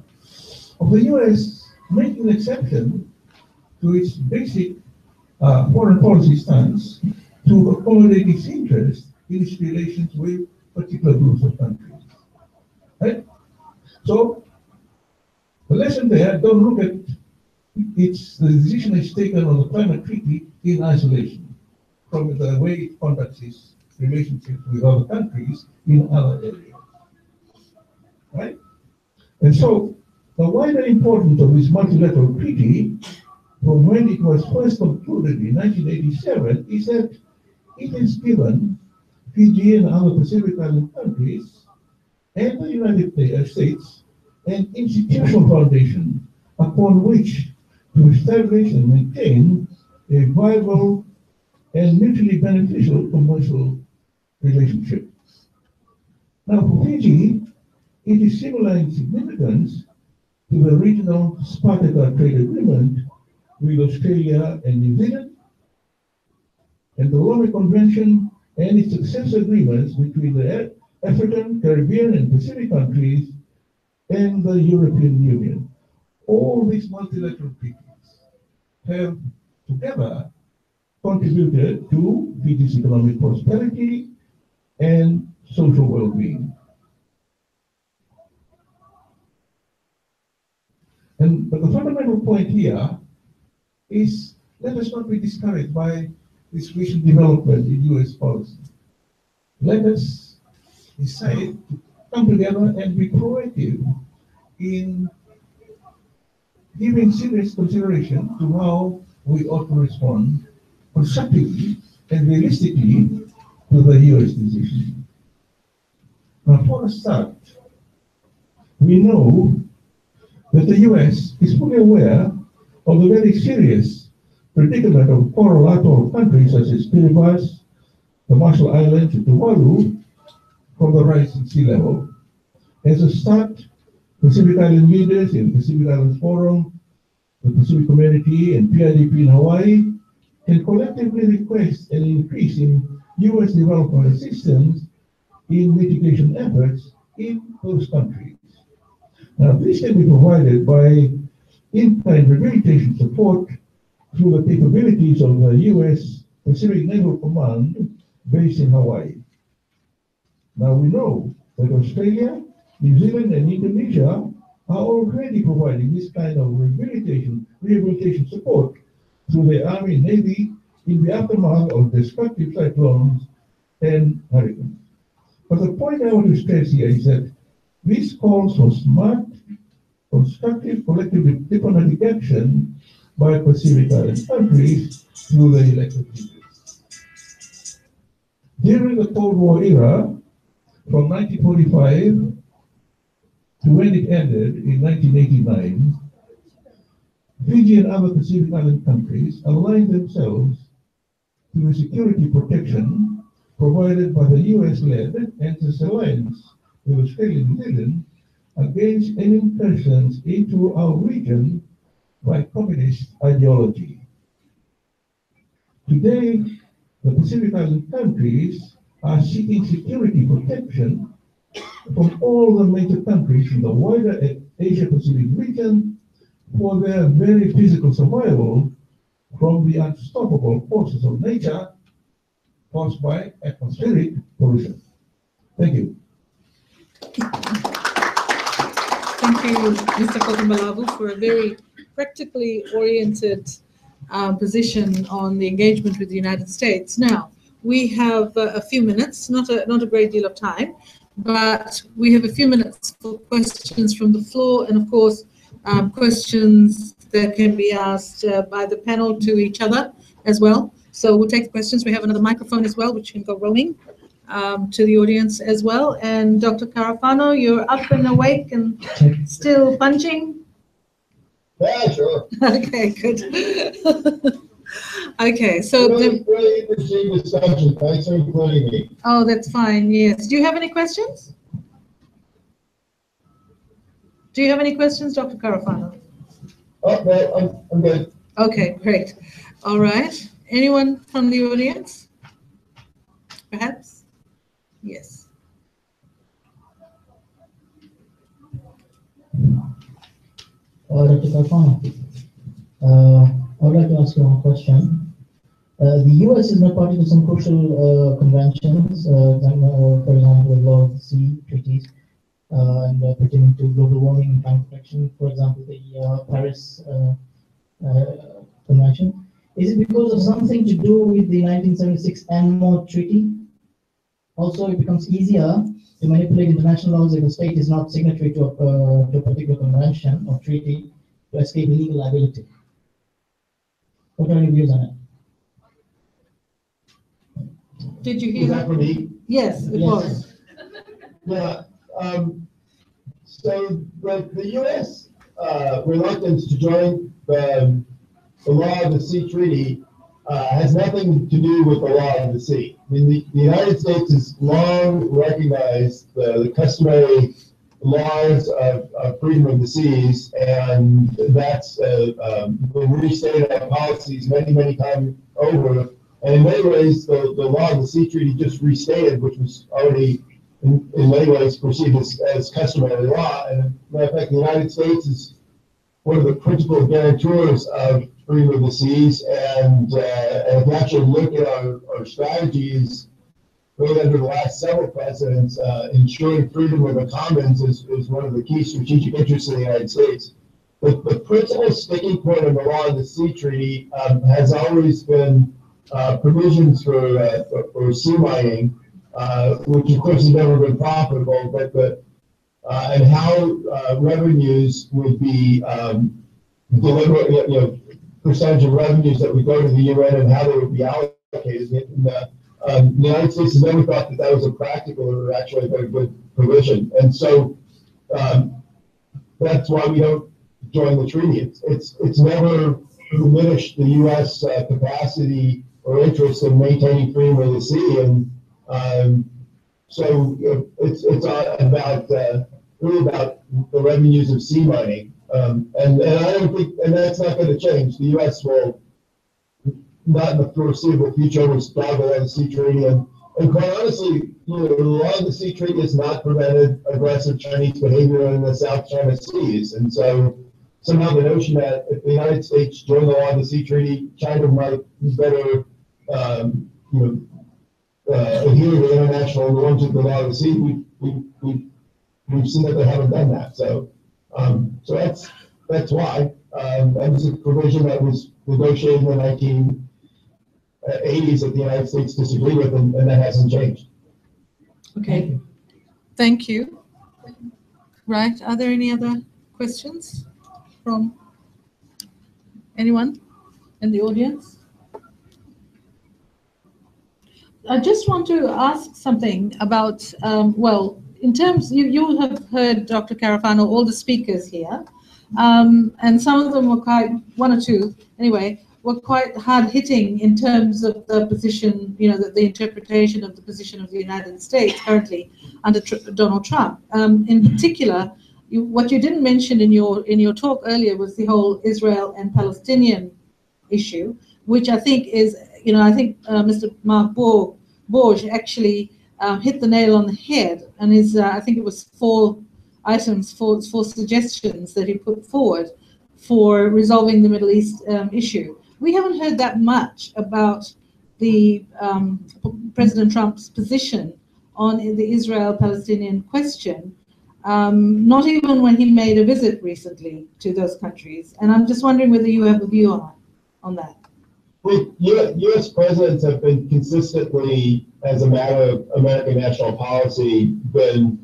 of the US making an exception to its basic foreign policy stance to accommodate its interest in its relations with particular groups of countries. Right? So the lesson there, don't look at the decision is taken on the climate treaty in isolation from the way it conducts its relationships with other countries in other areas. Right? And so the wider importance of this multilateral treaty from when it was first concluded in 1987 is that it has given Fiji and other Pacific Island countries and the United States an institutional foundation upon which to establish and maintain a viable and mutually beneficial commercial relationship. Now, for Fiji, it is similar in significance to the regional Sparta trade agreement with Australia and New Zealand, and the Rome Convention and its successor agreements between the African, Caribbean, and Pacific countries and the European Union. All these multilateral treaties have together contributed to Fiji's economic prosperity and social well-being. But the fundamental point here is, let us not be discouraged by this recent development in US policy. Let us decide to come together and be proactive in giving serious consideration to how we ought to respond constructively and realistically to the US decision. Now, for a start, we know that the US is fully aware of the very serious predicament of coral atoll countries such as Kiribati, the Marshall Islands, and Tuvalu from the rise in sea level. As a start, Pacific Island leaders in the Pacific Islands Forum, the Pacific Community, and PIDP in Hawaii can collectively request an increase in US development assistance in mitigation efforts in those countries. Now, this can be provided by in-kind rehabilitation support through the capabilities of the US Pacific Naval Command based in Hawaii. Now, we know that Australia, New Zealand, and Indonesia are already providing this kind of rehabilitation support through the Army and Navy in the aftermath of destructive cyclones and hurricanes. But the point I want to stress here is that this calls for smart, constructive, collective diplomatic action by Pacific Island countries through the elected leaders. During the Cold War era, from 1945 to when it ended in 1989, Fiji and other Pacific Island countries aligned themselves to the security protection provided by the US-led ANZUS alliance with Australia and New Zealand against any incursions into our region by communist ideology. Today, the Pacific Island countries are seeking security protection from all the major countries in the wider Asia-Pacific region for their very physical survival from the unstoppable forces of nature caused by atmospheric pollution. Thank you. Thank you, Mr. Kotumbalavu, for a very practically oriented position on the engagement with the United States. Now, we have a few minutes, not a great deal of time, but we have a few minutes for questions from the floor, and of course, questions that can be asked by the panel to each other as well. So we'll take questions. We have another microphone as well, which can go roaming to the audience as well. And Dr. Carafano, you're up and awake and still punching? Yeah, sure. Okay, good. Okay, so really interesting discussion. Thanks for including me. Oh, that's fine. Yes. Do you have any questions? Do you have any questions, Dr. Carafano? Oh, no, I'm good. Okay, great. All right. Anyone from the audience? Perhaps? Yes. Dr. Carafano, I would like to ask you one question. The US is not party to some crucial conventions, for example, the Law of the Sea treaties, and pertaining to global warming and climate protection, for example, the Paris Convention. Is it because of something to do with the 1976 ANMO Treaty? Also, it becomes easier to manipulate international laws if a state is not signatory to a particular convention or treaty to escape legal liability. What are your views on it? Did you hear Is that for me? Yes, it was. Yeah. So the U.S. Reluctance to join the Law of the Sea Treaty has nothing to do with the Law of the Sea. I mean, the United States has long recognized the customary laws of freedom of the seas, and that's been restated our policies many, many times over. And in many ways, the Law of the Sea Treaty just restated, which was already in many ways perceived as customary law. And as a matter of fact, the United States is one of the principal guarantors of freedom of the seas. And if you actually look at our strategies, really under the last several presidents, ensuring freedom of the commons is one of the key strategic interests of the United States. But the principal sticking point in the Law of the Sea Treaty has always been provisions for sea mining, which of course has never been profitable, but and how revenues would be delivered, percentage of revenues that would go to the UN and how they would be allocated. And, the United States has never thought that was a practical or actually a very good provision, and so that's why we don't join the treaty. It's never diminished the U.S. Capacity or interest in maintaining freedom of the sea, and so it's about really about the revenues of sea mining, and I don't think, and that's not going to change. The U.S. will not in the foreseeable future respond to the Sea Treaty, and quite honestly, the Law of the Sea Treaty has not prevented aggressive Chinese behavior in the South China Seas, and so somehow the notion that if the United States joined the Law of the Sea Treaty, China might better adhere to international norms of the Law of the Sea, we've seen that they haven't done that. So that's why. That was a provision that was negotiated in the 1980s that the United States disagreed with, and that hasn't changed. Okay. Thank you. Right. Are there any other questions from anyone in the audience? I just want to ask something about, well, in terms, you have heard, Dr. Carafano, all the speakers here, and some of them were quite, one or two, anyway, were quite hard-hitting in terms of the position, the interpretation of the position of the United States currently under Donald Trump. In particular, what you didn't mention in your talk earlier was the whole Israel and Palestinian issue, which I think is, Mr. Mark Borg actually hit the nail on the head, and I think it was four suggestions that he put forward for resolving the Middle East issue. We haven't heard that much about the President Trump's position on the Israel-Palestinian question, not even when he made a visit recently to those countries. And I'm just wondering whether you have a view on that. Well, U.S. presidents have been consistently, as a matter of American national policy, been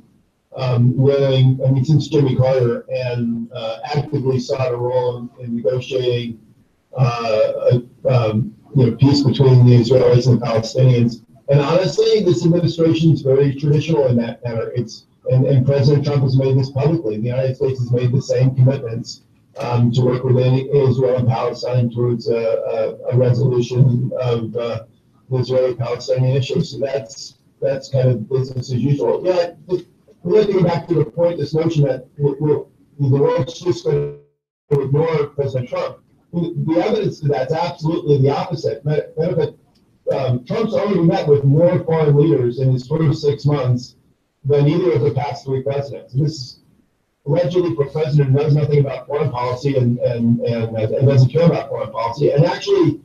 willing, since Jimmy Carter, and actively sought a role in negotiating peace between the Israelis and the Palestinians. And honestly, this administration is very traditional in that matter. And President Trump has made this publicly. The United States has made the same commitments to work with Israel and Palestine towards a resolution of the Israeli-Palestinian issue. So that's kind of business as usual. Yeah, we have to go back to the point, this notion that world's just going to ignore President Trump. The evidence to that's absolutely the opposite. Trump's already met with more foreign leaders in his first 6 months than either of the past 3 presidents. This is allegedly for a president who knows nothing about foreign policy and doesn't care about foreign policy. And actually,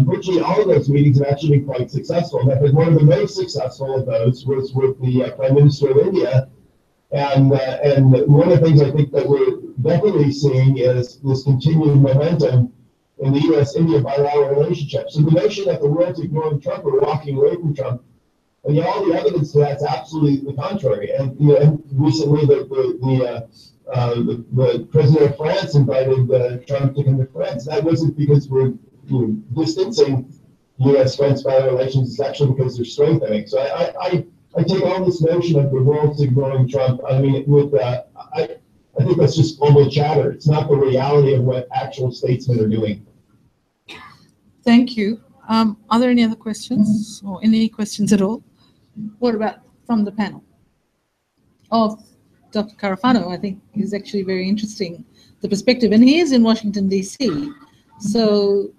virtually all of those meetings have actually been quite successful. In fact, one of the most successful of those was with the Prime Minister of India. And one of the things I think that we're definitely seeing is this continued momentum in the U.S.-India bilateral relationship. So the notion that the world's ignoring Trump or walking away from Trump, and all the evidence to that's absolutely the contrary. And, and recently the president of France invited Trump to come to France. That wasn't because we're distancing U.S.-France bilateral relations. It's actually because they're strengthening. So I take all this notion of the world's ignoring Trump. I mean, I think that's just global chatter. It's not the reality of what actual statesmen are doing. Thank you. Are there any other questions or any questions at all? What about from the panel? Oh, Dr. Carafano, I think is actually very interesting, the perspective. And he is in Washington, D.C. So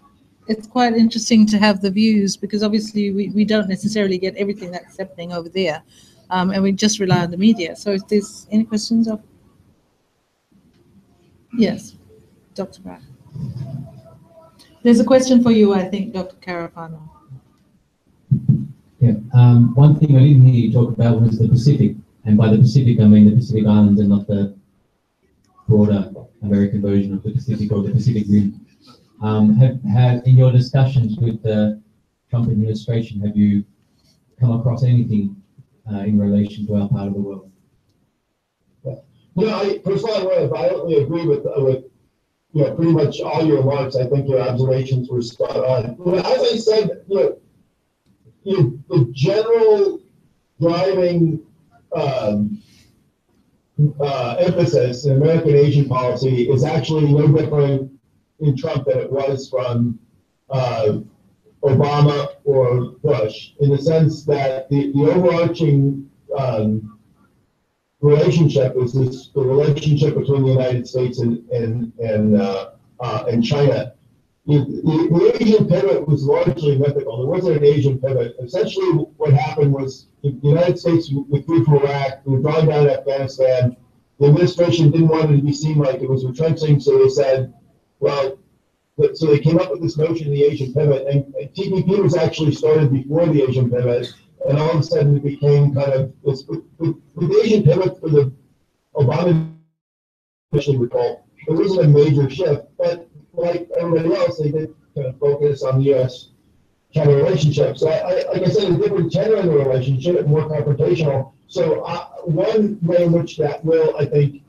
it's quite interesting to have the views, because obviously we don't necessarily get everything that's happening over there. And we just rely on the media. So if there's any questions of... Yes, Dr. Brown. There's a question for you, I think, Dr. Carafano. Yeah, one thing I didn't hear you talk about was the Pacific, and by the Pacific I mean the Pacific Islands and not the broader American version of the Pacific or the Pacific Rim. Have in your discussions with the Trump administration, have you come across anything in relation to our part of the world? First of all, I want to violently agree with pretty much all your remarks. I think your observations were spot on. As I said, the general driving emphasis in American Asian policy is actually no different in Trump than it was from Obama or Bush, in the sense that the overarching relationship is the relationship between the United States and China. The Asian pivot was largely mythical. There wasn't an Asian pivot. Essentially, what happened was the United States withdrew from Iraq, withdrawing down to Afghanistan. The administration didn't want it to be seen like it was retrenching, so they said, well, so they came up with this notion of the Asian pivot, and TPP was actually started before the Asian pivot, and all of a sudden it became kind of this. With the Asian pivot for the Obama administration, recall, there wasn't a major shift, but like everybody else, they did kind of focus on the U.S.-China relationship. So, like I said, a different tenor in the relationship, more confrontational. So, one way in which that will, I think,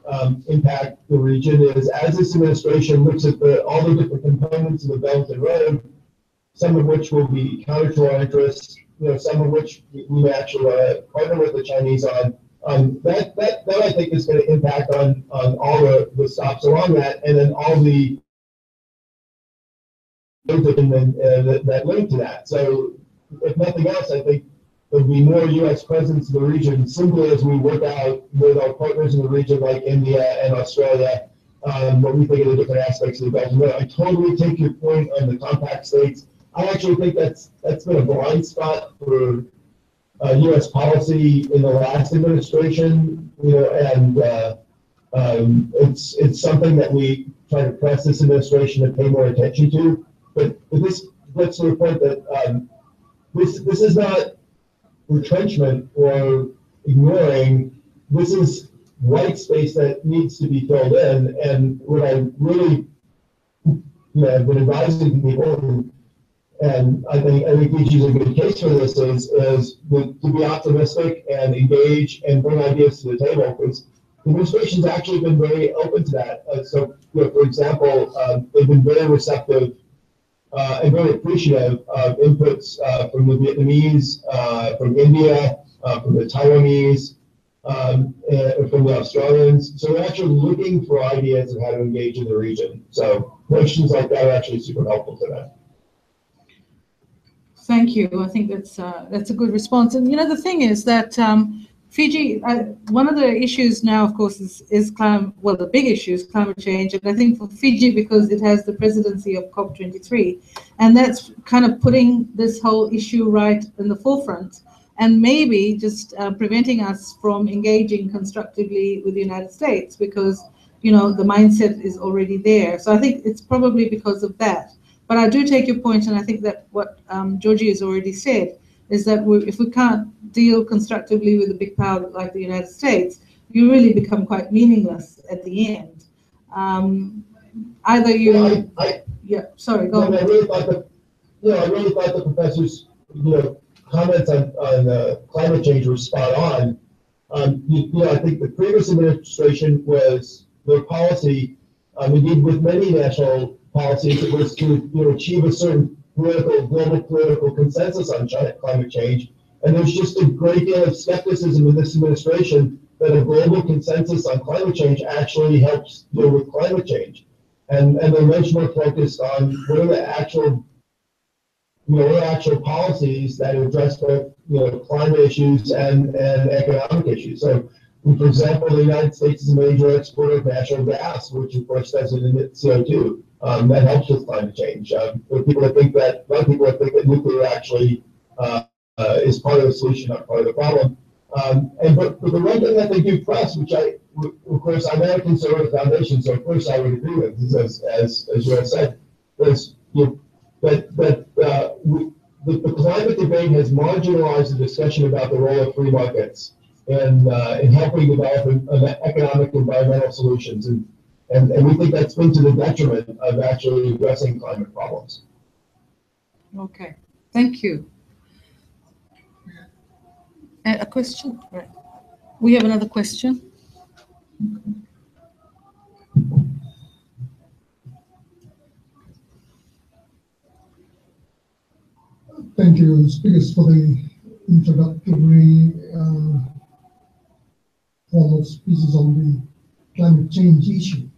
impact the region is as this administration looks at all the different components of the Belt and Road, some of which will be counter to our interests, some of which we may actually partner with the Chinese on. That I think is going to impact on all the stops along that, and then all the that link to that. So, if nothing else, I think there'll be more U.S. presence in the region simply as we work out with our partners in the region like India and Australia what we think of the different aspects of the Belt and Road. I totally take your point on the compact states. I actually think that's been a blind spot for U.S. policy in the last administration, and it's something that we try to press this administration to pay more attention to. But this gets to the point that this is not retrenchment or ignoring. This is white space that needs to be filled in. And what I really have been advising people, and I think Unifiji is a good case for this, is to be optimistic and engage and bring ideas to the table, because the administration's actually been very open to that. So, for example, they've been very receptive and very appreciative of inputs from the Vietnamese, from India, from the Taiwanese, from the Australians. So we're actually looking for ideas of how to engage in the region. So questions like that are actually super helpful to them. Thank you. I think that's a good response. And the thing is that Fiji, one of the issues now, of course, is climate. Well, the big issue is climate change, and I think for Fiji, because it has the presidency of COP23, and that's kind of putting this whole issue right in the forefront, and maybe just preventing us from engaging constructively with the United States, because the mindset is already there. So I think it's probably because of that. But I do take your point, and I think that what Georgie has already said is that if we can't deal constructively with a big power like the United States, you really become quite meaningless at the end. Either you, sorry, go on. I really thought the professor's comments on climate change were spot on. I think the previous administration their policy, indeed with many national policies, it was to achieve a certain global political consensus on climate change. And there's just a great deal of skepticism in this administration that a global consensus on climate change actually helps deal with climate change. And they're much more focused on what are the actual policies that address both climate issues and economic issues. So, for example, the United States is a major exporter of natural gas, which of course doesn't emit CO2. That helps with climate change. There are people that think that nuclear actually is part of the solution, not part of the problem. But the one thing that they do press, which of course, I'm at a conservative foundation, so of course I would agree with, as you have said, is that the climate debate has marginalized the discussion about the role of free markets in helping develop economic environmental solutions. And we think that's been to the detriment of actually addressing climate problems. Okay, thank you. A question? Right. We have another question. Thank you, speakers, for the introductory formal speeches on the climate change issue,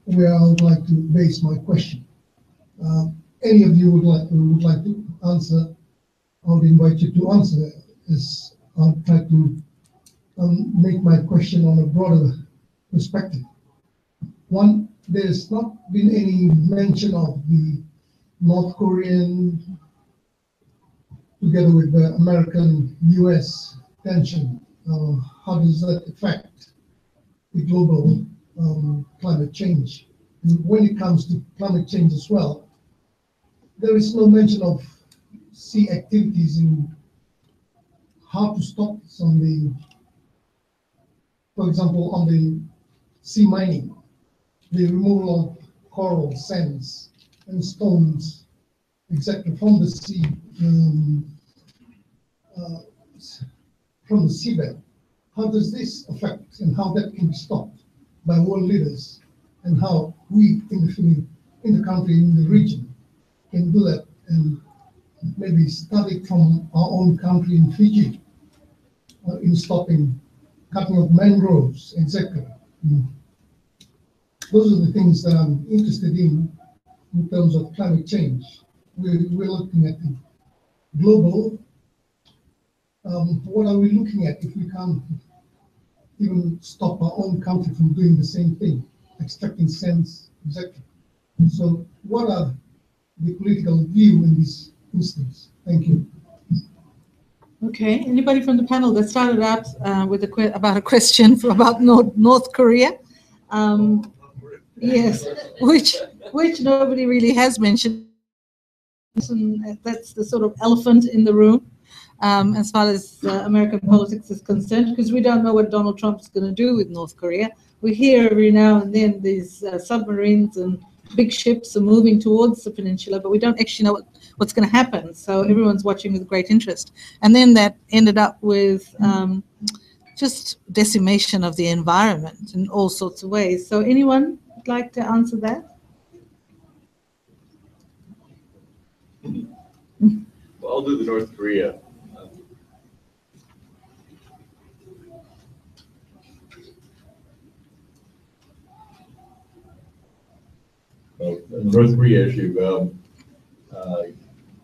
where I would like to base my question. Any of you would like to answer, I would invite you to answer, as I'll try to make my question on a broader perspective. One, there's not been any mention of the North Korean together with the American-US tension. How does that affect the global climate change? And when it comes to climate change as well, there is no mention of sea activities in how to stop this for example, on the sea mining, the removal of coral, sands, and stones, etc., from the sea, from the seabed. How does this affect, and how that can be stopped by world leaders, and how we in the country, in the region, can do that, and maybe start it from our own country in Fiji, in stopping cutting of mangroves, etc. Those are the things that I'm interested in terms of climate change. We're looking at the global. What are we looking at if we can't even stop our own country from doing the same thing, extracting sands, etc.? So what are the political view in this instance? Thank you. Okay, anybody from the panel that started out with about a question about North Korea? Yes, which nobody really has mentioned. That's the sort of elephant in the room as far as American politics is concerned, because we don't know what Donald Trump is going to do with North Korea. We hear every now and then these submarines and big ships are moving towards the peninsula, but we don't actually know what's going to happen. So everyone's watching with great interest. And then that ended up with just decimation of the environment in all sorts of ways. So anyone would like to answer that? Well, I'll do the North Korea. The North Korea issue,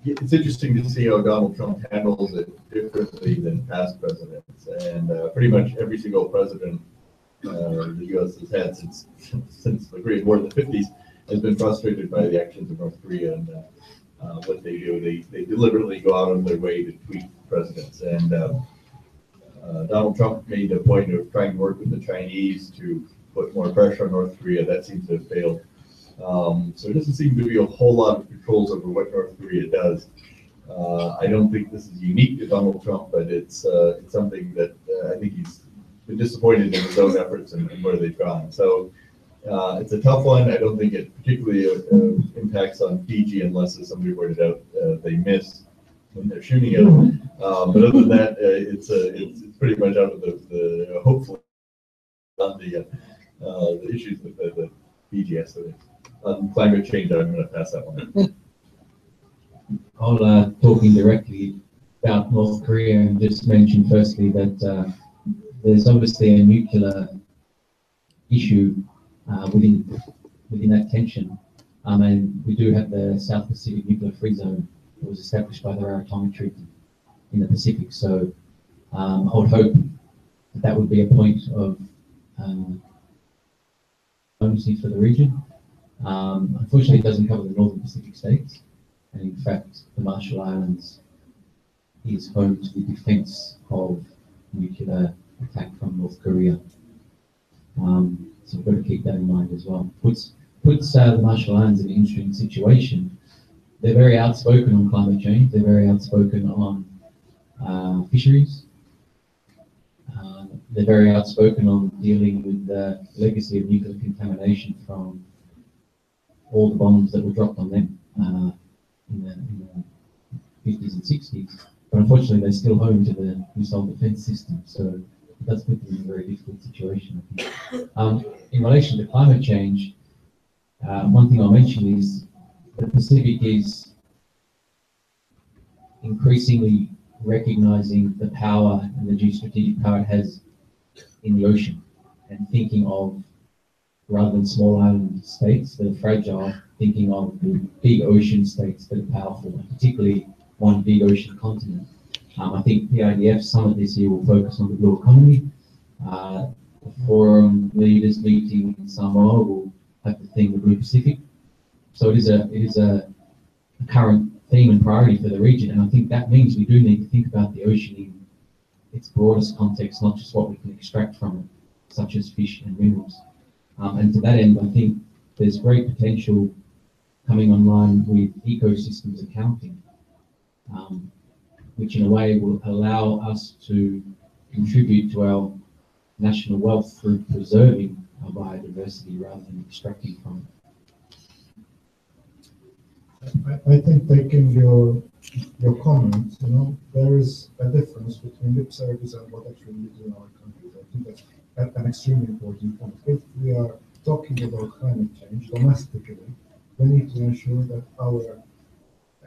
it's interesting to see how Donald Trump handles it differently than past presidents. And pretty much every single president the U.S. has had since the Great War in the 50s has been frustrated by the actions of North Korea and what they do. They deliberately go out of their way to tweak presidents. And Donald Trump made a point of trying to work with the Chinese to put more pressure on North Korea. That seems to have failed. So there doesn't seem to be a whole lot of controls over what North Korea does. I don't think this is unique to Donald Trump, but it's something that I think he's been disappointed in his own efforts and where they've gone. So it's a tough one. I don't think it particularly impacts on Fiji unless, as somebody pointed out, they miss when they're shooting at them. But other than that, it's pretty much out of the hopefully on the issues with the Fiji estimates. On climate change, I'm going to pass that one. I'll talking directly about North Korea and just mention firstly that there's obviously a nuclear issue within that tension, and we do have the South Pacific Nuclear Free Zone that was established by the Rarotonga Treaty in the Pacific. So I would hope that would be a point of diplomacy for the region. Unfortunately, it doesn't cover the Northern Pacific states, and in fact, the Marshall Islands is home to the defense of nuclear attack from North Korea. So we've got to keep that in mind as well. Puts the Marshall Islands in an interesting situation. They're very outspoken on climate change. They're very outspoken on fisheries. They're very outspoken on dealing with the legacy of nuclear contamination from all the bombs that were dropped on them in the 50s and 60s. But unfortunately, they're still home to the missile defense system. So it does put them in a very difficult situation, I think. In relation to climate change, one thing I'll mention is the Pacific is increasingly recognizing the power and the geostrategic power it has in the ocean, and thinking of, rather than small island states that are fragile, thinking of the big ocean states that are powerful, and particularly one big ocean continent. I think the IDF summit this year will focus on the blue economy. The forum leaders meeting in Samoa will have the theme of the Blue Pacific. So it is a current theme and priority for the region, and I think that means we do need to think about the ocean in its broadest context, not just what we can extract from it, such as fish and minerals. And to that end, I think there's great potential coming online with ecosystems accounting, which in a way will allow us to contribute to our national wealth through preserving our biodiversity rather than extracting from it. I think taking your comment, there is a difference between lip service and what actually we do in our countries. I think that's an extremely important point. If we are talking about climate change domestically, we need to ensure that our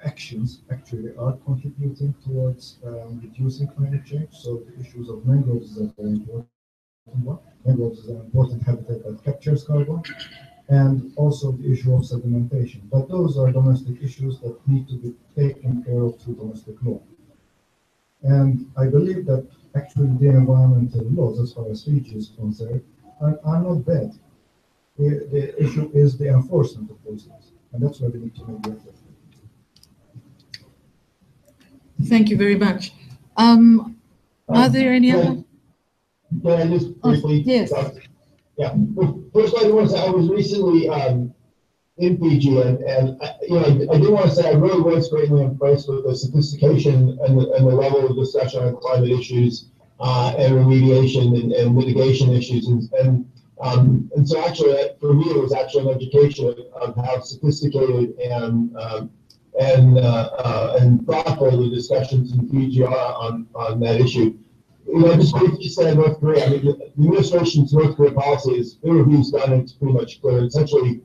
actions actually are contributing towards reducing climate change. So the issues of mangroves is a very important one. Mangroves is an important habitat that captures carbon, and also the issue of sedimentation. But those are domestic issues that need to be taken care of through domestic law. And I believe that actually the environmental laws, as far as Fiji is concerned, are not bad. The issue is the enforcement of those laws, and that's where we need to make the effort. Thank you very much. Are there any other? Can I just briefly? Yes. Yeah. First, I want to say I was recently in Fiji, and I do want to say I really was greatly impressed with the sophistication and the level of discussion on climate issues and remediation and mitigation issues, and so actually for me it was actually an education of how sophisticated and thoughtful the discussions in Fiji are on that issue. Just briefly say North Korea. I mean, the administration's North Korea policy is the review's done. It's pretty much clear. Essentially,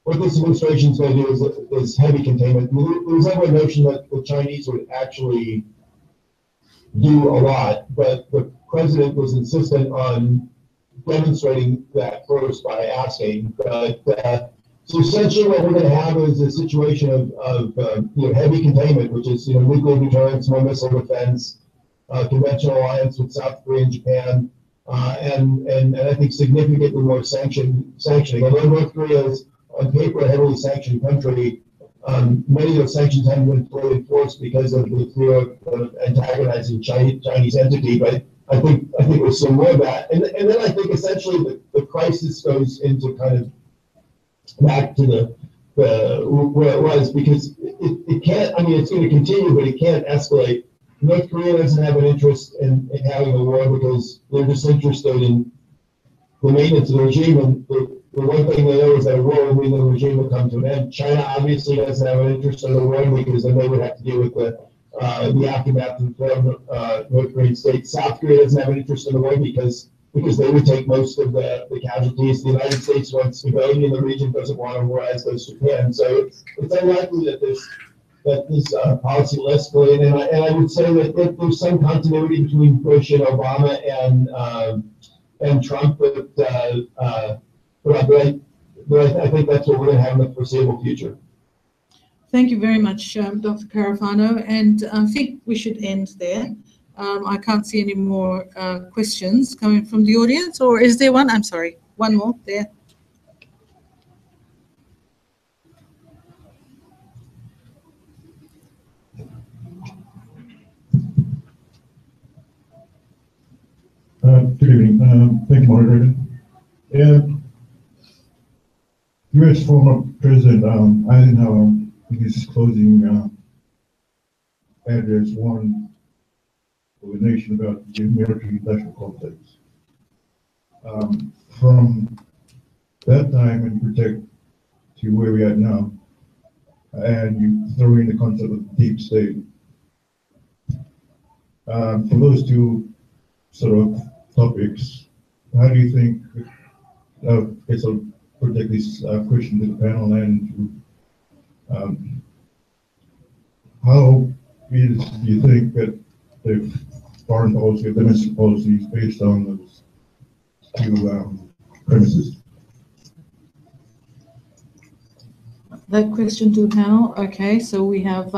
what this administration is going to do is heavy containment. I mean, there was never a notion that the Chinese would actually do a lot, but the president was insistent on demonstrating that first by asking. So So essentially, what we're going to have is a situation of heavy containment, which is nuclear deterrence, no missile defense, conventional alliance with South Korea and Japan, and I think significantly more sanctioning. Although North Korea is on paper a heavily sanctioned country, many of those sanctions haven't been fully enforced because of the fear of antagonizing Chinese entity. But I think we'll see more of that, and then I think essentially the crisis goes into kind of back to the where it was, because it can't. I mean, it's going to continue, but it can't escalate. North Korea doesn't have an interest in having a war because they're just interested in the maintenance of the regime. And the one thing they know is that a war will mean the regime will come to an end. China obviously doesn't have an interest in the war because then they would have to deal with the aftermath of the North Korean state. South Korea doesn't have an interest in the war because they would take most of the casualties. The United States wants stability in the region, doesn't want a war, as does Japan. So it's unlikely that this policy will escalate. And I would say that there's some continuity between Bush and Obama and Trump, but I think that's what we're going to have in the foreseeable future. Thank you very much, Dr. Carafano, and I think we should end there. I can't see any more questions coming from the audience, or is there one? I'm sorry, one more there. Good evening. Thank you, moderator. U.S. former President Eisenhower, in his closing address, warned the nation about the military-industrial complex. From that time and protect to where we are now, and you throw in the concept of deep state. For those two sort of topics, how do you think, okay, so project this question to the panel, and how do you think that the foreign policy or domestic policy is based on those two premises? That question to the panel. Okay, so we have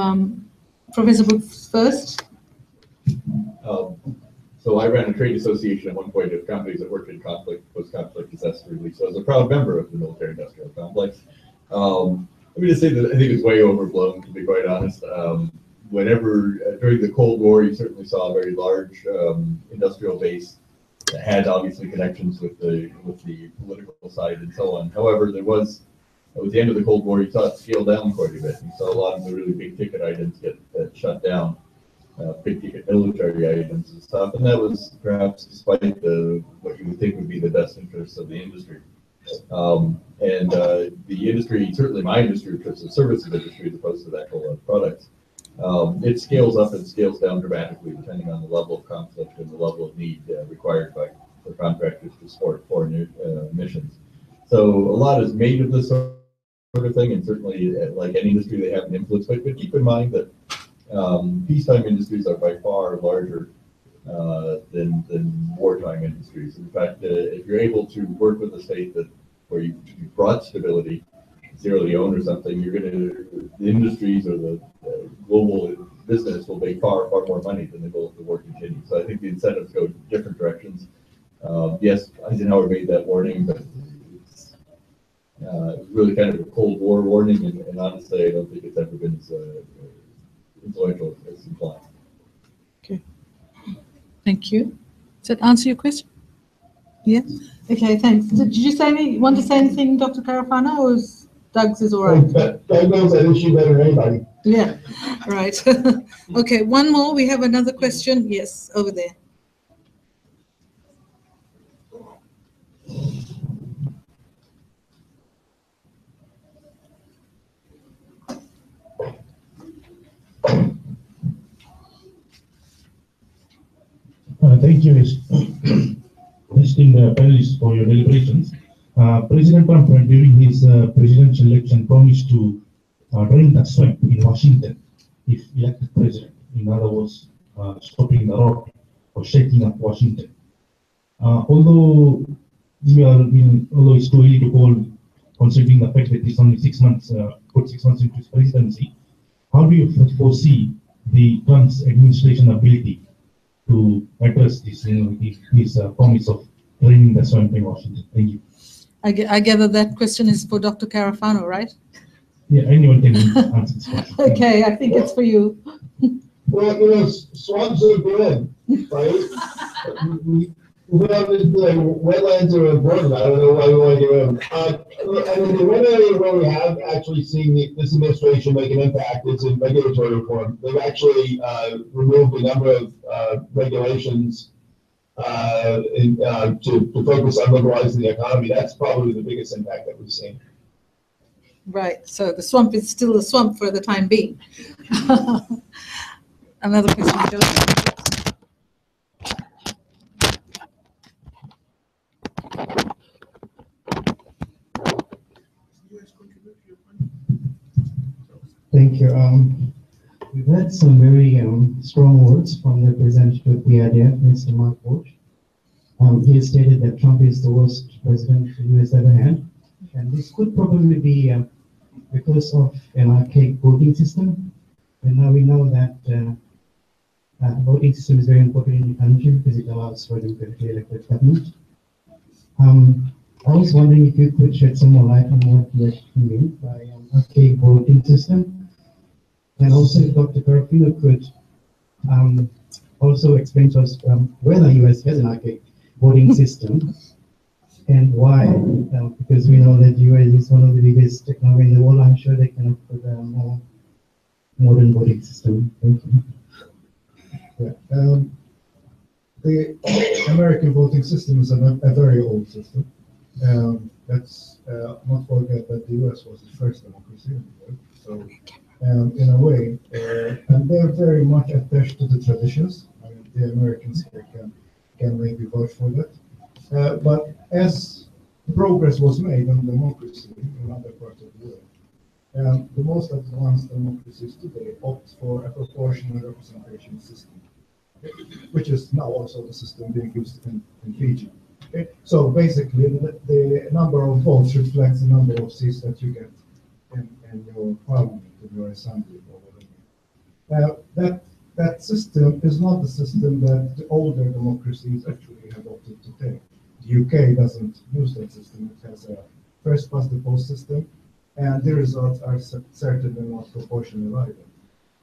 Professor Brooks first. So I ran a trade association at one point of companies that worked in conflict, post-conflict disaster relief. So I was a proud member of the military-industrial complex. Let me just say that I think it's way overblown, to be quite honest. Whenever, during the Cold War, you certainly saw a very large industrial base that had obviously connections with the political side and so on. However, there was, at the end of the Cold War, you saw it scale down quite a bit. You saw a lot of the really big ticket items get shut down. Big ticket military items and stuff, and that was perhaps despite what you would think would be the best interests of the industry. The industry, certainly my industry, which is the services industry as opposed to the actual products, it scales up and scales down dramatically depending on the level of conflict and the level of need required for contractors to support foreign missions. So a lot is made of this sort of thing, and certainly, like any industry, they have an influence. But keep in mind that peacetime industries are by far larger than wartime industries. In fact, if you're able to work with a state where you brought stability, Sierra Leone or something, the industries or the global business will make far more money than they will if the war continues. So I think the incentives go different directions. Yes, Eisenhower made that warning, but it's really kind of a Cold War warning, and honestly, I don't think it's ever been as influential as implied. Okay, thank you. Does that answer your question? Yeah. Okay, thanks. Did you want to say anything, Dr. Carafano, or is Doug's is all right? Doug knows that issue better than anybody. Yeah. Right. Okay. One more. We have another question. Yes, over there. Thank you, esteemed panelists, for your deliberations. President Trump, during his presidential election, promised to drain the swamp in Washington if elected president. In other words, stopping the rot or shaking up Washington. Although it's too early to call considering the fact that it's only 6 months, put 6 months into his presidency, how do you foresee the Trump's administration ability to address this, his promise of draining the swamp in Washington? Thank you. I gather that question is for Dr. Carafano, right? Yeah, anyone can answer this question. Okay, I think it's for you. Well, swamps are good, right? Wetlands are important. I don't know why we want to get rid of them. I mean, the one area where we have actually seen this administration make an impact is in regulatory reform. They've actually removed a number of regulations to focus on liberalizing the economy. That's probably the biggest impact that we've seen. Right, so the swamp is still a swamp for the time being. Another question, Joe. Thank you. We've had some very strong words from the representative of the IDF, Mr. Mark Walsh. He has stated that Trump is the worst president the US ever had, and this could probably be because of an archaic voting system. And now we know that voting system is very important in the country because it allows for democratically elected government. I was wondering if you could shed some more light on what you actually mean by an archaic voting system. And also, if Dr. Carafino could also explain to us whether the US has an archaic voting system and why. Because we know that the US is one of the biggest economies in the world. I'm sure they can offer a more modern voting system. Thank you. Yeah. The American voting system is a very old system. Let's not forget that the US was the first democracy in the world. So, in a way, and they're very much attached to the traditions. I mean, the Americans here can maybe vouch for that. But as progress was made in democracy in other parts of the world, the most advanced democracies today opt for a proportional representation system, which is now also the system being used in Fiji. Okay? So basically, the number of votes reflects the number of seats that you get in your parliament, in your assembly, or whatever. That system is not the system that the older democracies actually have opted to take. The UK doesn't use that system. It has a first past the post system, and the results are certainly not proportional either.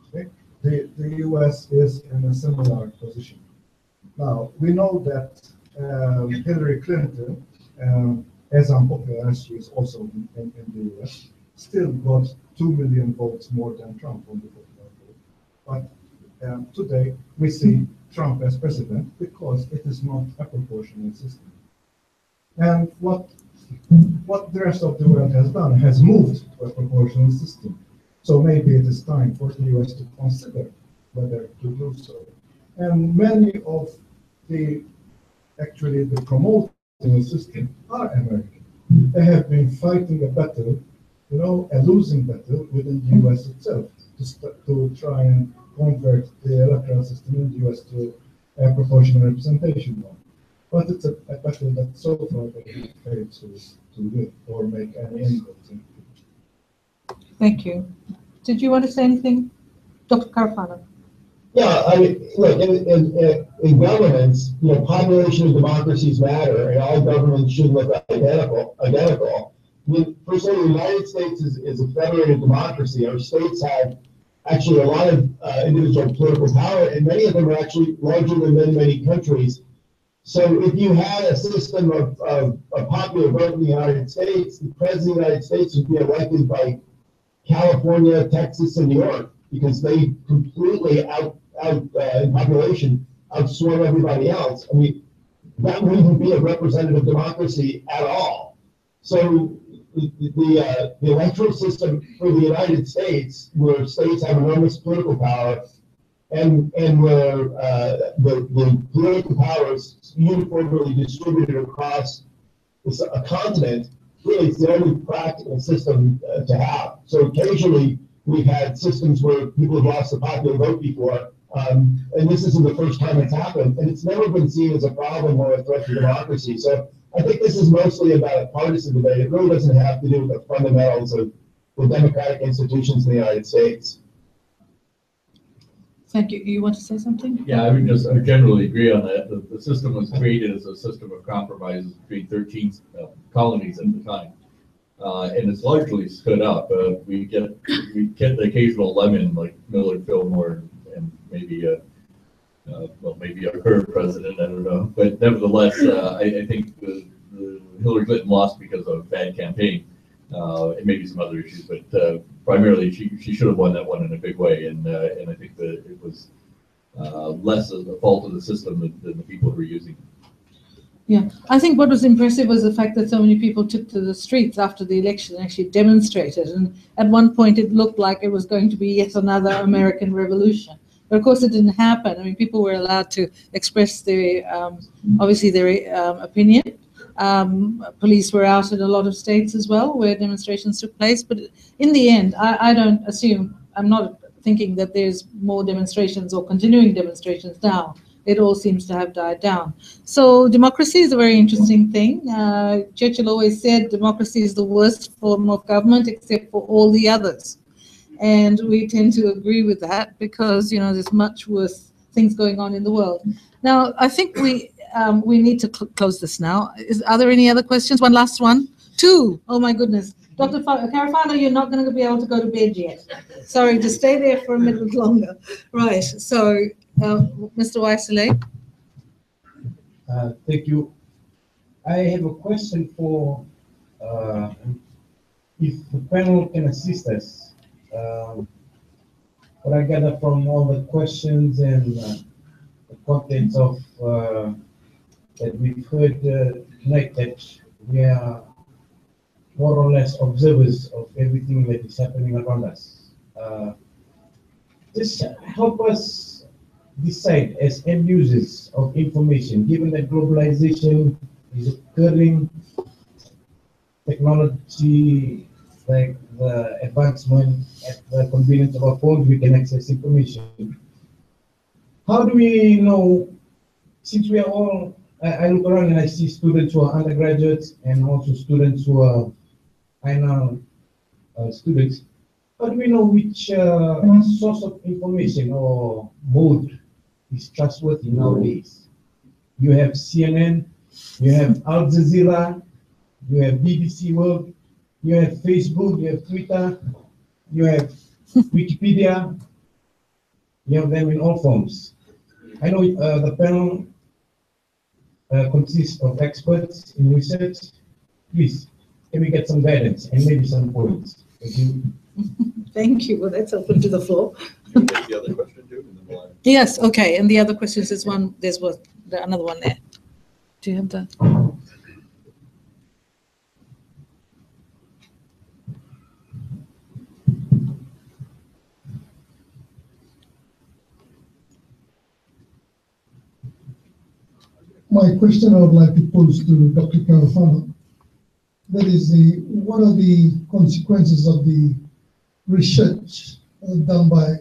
Okay? The US is in a similar position. Now, we know that Hillary Clinton, as unpopular as she is also in the US, still got 2 million votes more than Trump on the popular vote. But today, we see Trump as president because it is not a proportional system. And what the rest of the world has done has moved to a proportional system. So maybe it is time for the US to consider whether to do so. And many of the promoting the system are American. They have been fighting a battle, a losing battle within the US itself to try and convert the electoral system in the US to a proportional representation one. But it's a battle that so far they have failed to win or make any inroads in. Thank you. Did you want to say anything, Dr. Carafano? Yeah, I mean, look, in governance, population and democracies matter, and all governments should look identical. I mean, first of all, the United States is a federated democracy. Our states have actually a lot of individual political power, and many of them are actually larger than many countries. So if you had a system of popular vote in the United States, the president of the United States would be elected by California, Texas, and New York, because they completely in population outswam everybody else. I mean, that wouldn't be a representative democracy at all. So the electoral system for the United States, where states have enormous political power, and where the political power is uniformly distributed across a continent, really it's the only practical system to have. So occasionally we've had systems where people have lost the popular vote before, and this isn't the first time it's happened, and it's never been seen as a problem or a threat to democracy. So I think this is mostly about a partisan debate. It really doesn't have to do with the fundamentals of the democratic institutions in the United States. Thank you. You want to say something? Yeah, I would generally agree on that. The system was created as a system of compromises between 13 colonies at the time. And it's largely stood up. We get the occasional lemon like Millard Fillmore and maybe maybe our current president, I don't know. But nevertheless, I think the Hillary Clinton lost because of bad campaign and maybe some other issues. But primarily, she should have won that one in a big way. And I think that it was less of the fault of the system than the people who were using it. Yeah, I think what was impressive was the fact that so many people took to the streets after the election and actually demonstrated. And at one point, it looked like it was going to be yet another American revolution. But of course, it didn't happen. I mean, people were allowed to express their, obviously, their opinion. Police were out in a lot of states as well where demonstrations took place. But in the end, I don't assume, I'm not thinking that there's more demonstrations or continuing demonstrations now. It all seems to have died down. So democracy is a very interesting thing. Churchill always said democracy is the worst form of government except for all the others. And we tend to agree with that because, you know, there's much worse things going on in the world. Now, I think we need to close this now. Are there any other questions? One last one? Two. Oh, my goodness. Dr. Carafano, you're not going to be able to go to bed yet. Sorry, just stay there for a minute longer. Right. So, Mr. Waisele. Thank you. I have a question for if the panel can assist us. What I gather from all the questions and the contents of that we've heard tonight, that we are more or less observers of everything that is happening around us. Just help us decide as end users of information, given that globalization is occurring, technology, like the advancement at the convenience of our phones, we can access information. How do we know, since we are all, I look around and I see students who are undergraduates and also students who are final students, how do we know which source of information or mode is trustworthy nowadays? You have CNN, you have Al Jazeera, you have BBC World, you have Facebook, you have Twitter, you have Wikipedia, you have them in all forms. I know the panel consists of experts in research. Please, can we get some guidance and maybe some points? Thank you. Thank you. Well, that's open to the floor. You take the other question too, and then we'll Yes, okay. And the other questions is one, there's what, another one there. Do you have that? My question I would like to pose to Dr. Carafano, that is, what are the consequences of the research done by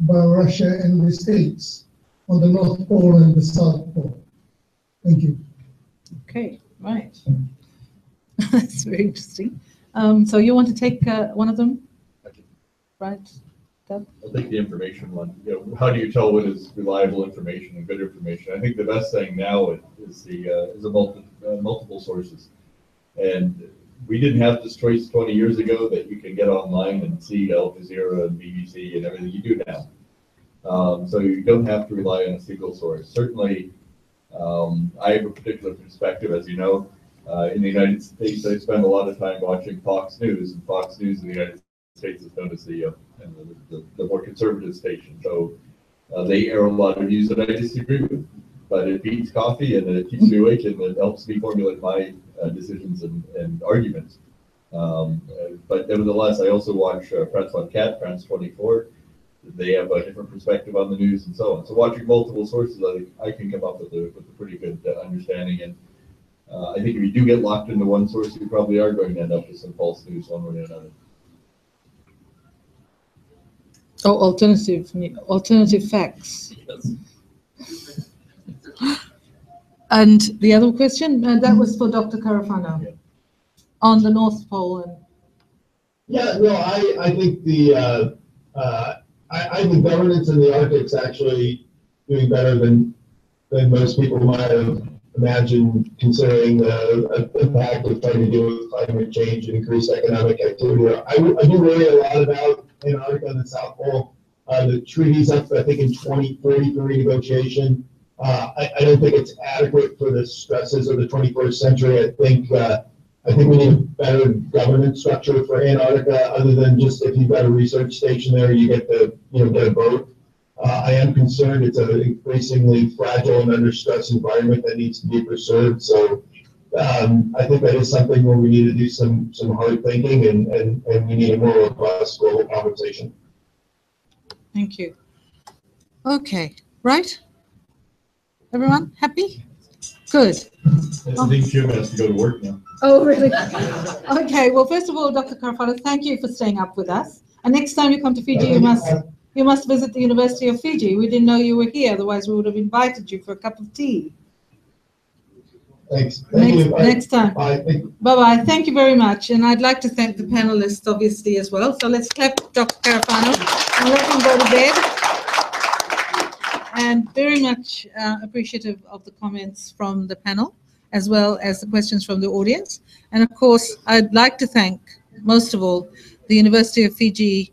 Russia and the States on the North Pole and the South Pole? Thank you. Okay, right. That's very interesting. So you want to take one of them? Right. Doug? I'll take the information one. You know, how do you tell what is reliable information and good information? I think the best thing now is multiple sources. And we didn't have this choice 20 years ago that you can get online and see Al Jazeera and BBC and everything. You do now. So you don't have to rely on a single source. Certainly, I have a particular perspective, as you know. In the United States, I spend a lot of time watching Fox News, and Fox News in the United States is known as the more conservative station. So they air a lot of news that I disagree with, but it beats coffee and it keeps me awake and it helps me formulate my decisions and arguments. But nevertheless, I also watch France 24, France 24. They have a different perspective on the news and so on. So watching multiple sources, I can come up with a pretty good understanding. And I think if you do get locked into one source, you probably are going to end up with some false news one way or another. Oh, alternative facts. Yes. And the other question, that was for Dr. Carafano on the North Pole. And yeah, no, I think I think governance in the Arctic's actually doing better than most people might have imagined, considering the impact of trying to deal with climate change and increase economic activity. I do worry a lot about Antarctica and the South Pole. The treaty's up, I think, in 2030 for renegotiation. I don't think it's adequate for the stresses of the 21st century. I think we need a better governance structure for Antarctica, other than just if you've got a research station there, you get to get a boat. I am concerned it's an increasingly fragile and under stress environment that needs to be preserved. So I think that is something where we need to do some hard thinking, and we need a more robust global conversation. thank you. Okay, right? Everyone happy? Good. I think Jim has to go to work now. Oh, really? Okay, well, first of all, Dr. Carafano, thank you for staying up with us. And next time you come to Fiji, you must visit the University of Fiji. We didn't know you were here, otherwise we would have invited you for a cup of tea. Thanks. Next time. Bye. Bye-bye. Thank you very much. And I'd like to thank the panelists, obviously, as well. So let's clap Dr. Carafano and let him go to bed. And very much appreciative of the comments from the panel, as well as the questions from the audience. And of course, I'd like to thank, most of all, the University of Fiji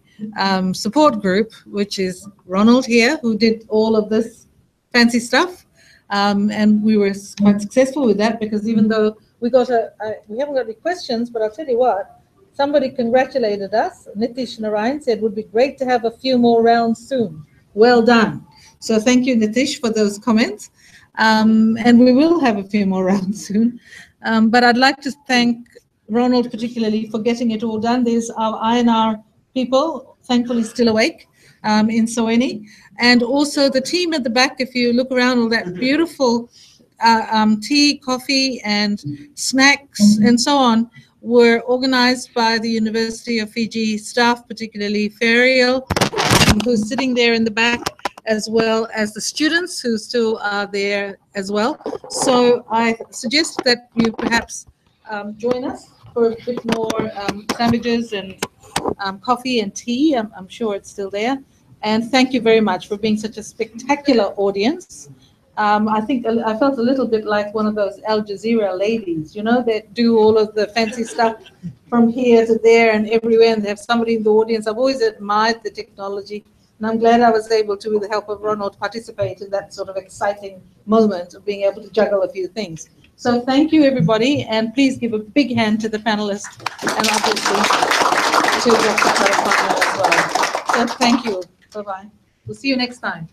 support group, which is Ronald here, who did all of this fancy stuff. And we were quite successful with that, because even though we haven't got any questions, but I'll tell you what, somebody congratulated us. Nitish Narayan said, would be great to have a few more rounds soon. Well done. So thank you, Nitish, for those comments. And we will have a few more rounds soon. But I'd like to thank Ronald particularly for getting it all done. There's our INR people, thankfully still awake in Soeni. And also the team at the back, if you look around, all that beautiful tea, coffee, and snacks, and so on, were organized by the University of Fiji staff, particularly Ferial, who's sitting there in the back, as well as the students who still are there as well. So I suggest that you perhaps join us for a bit more sandwiches and coffee and tea. I'm sure it's still there. And thank you very much for being such a spectacular audience. I think I felt a little bit like one of those Al Jazeera ladies, you know, that do all of the fancy stuff from here to there and everywhere, and they have somebody in the audience. I've always admired the technology. And I'm glad I was able to, with the help of Ronald, participate in that sort of exciting moment of being able to juggle a few things. So thank you, everybody, and please give a big hand to the panelists and obviously to Dr. Carafano as well. So thank you. Bye-bye. We'll see you next time.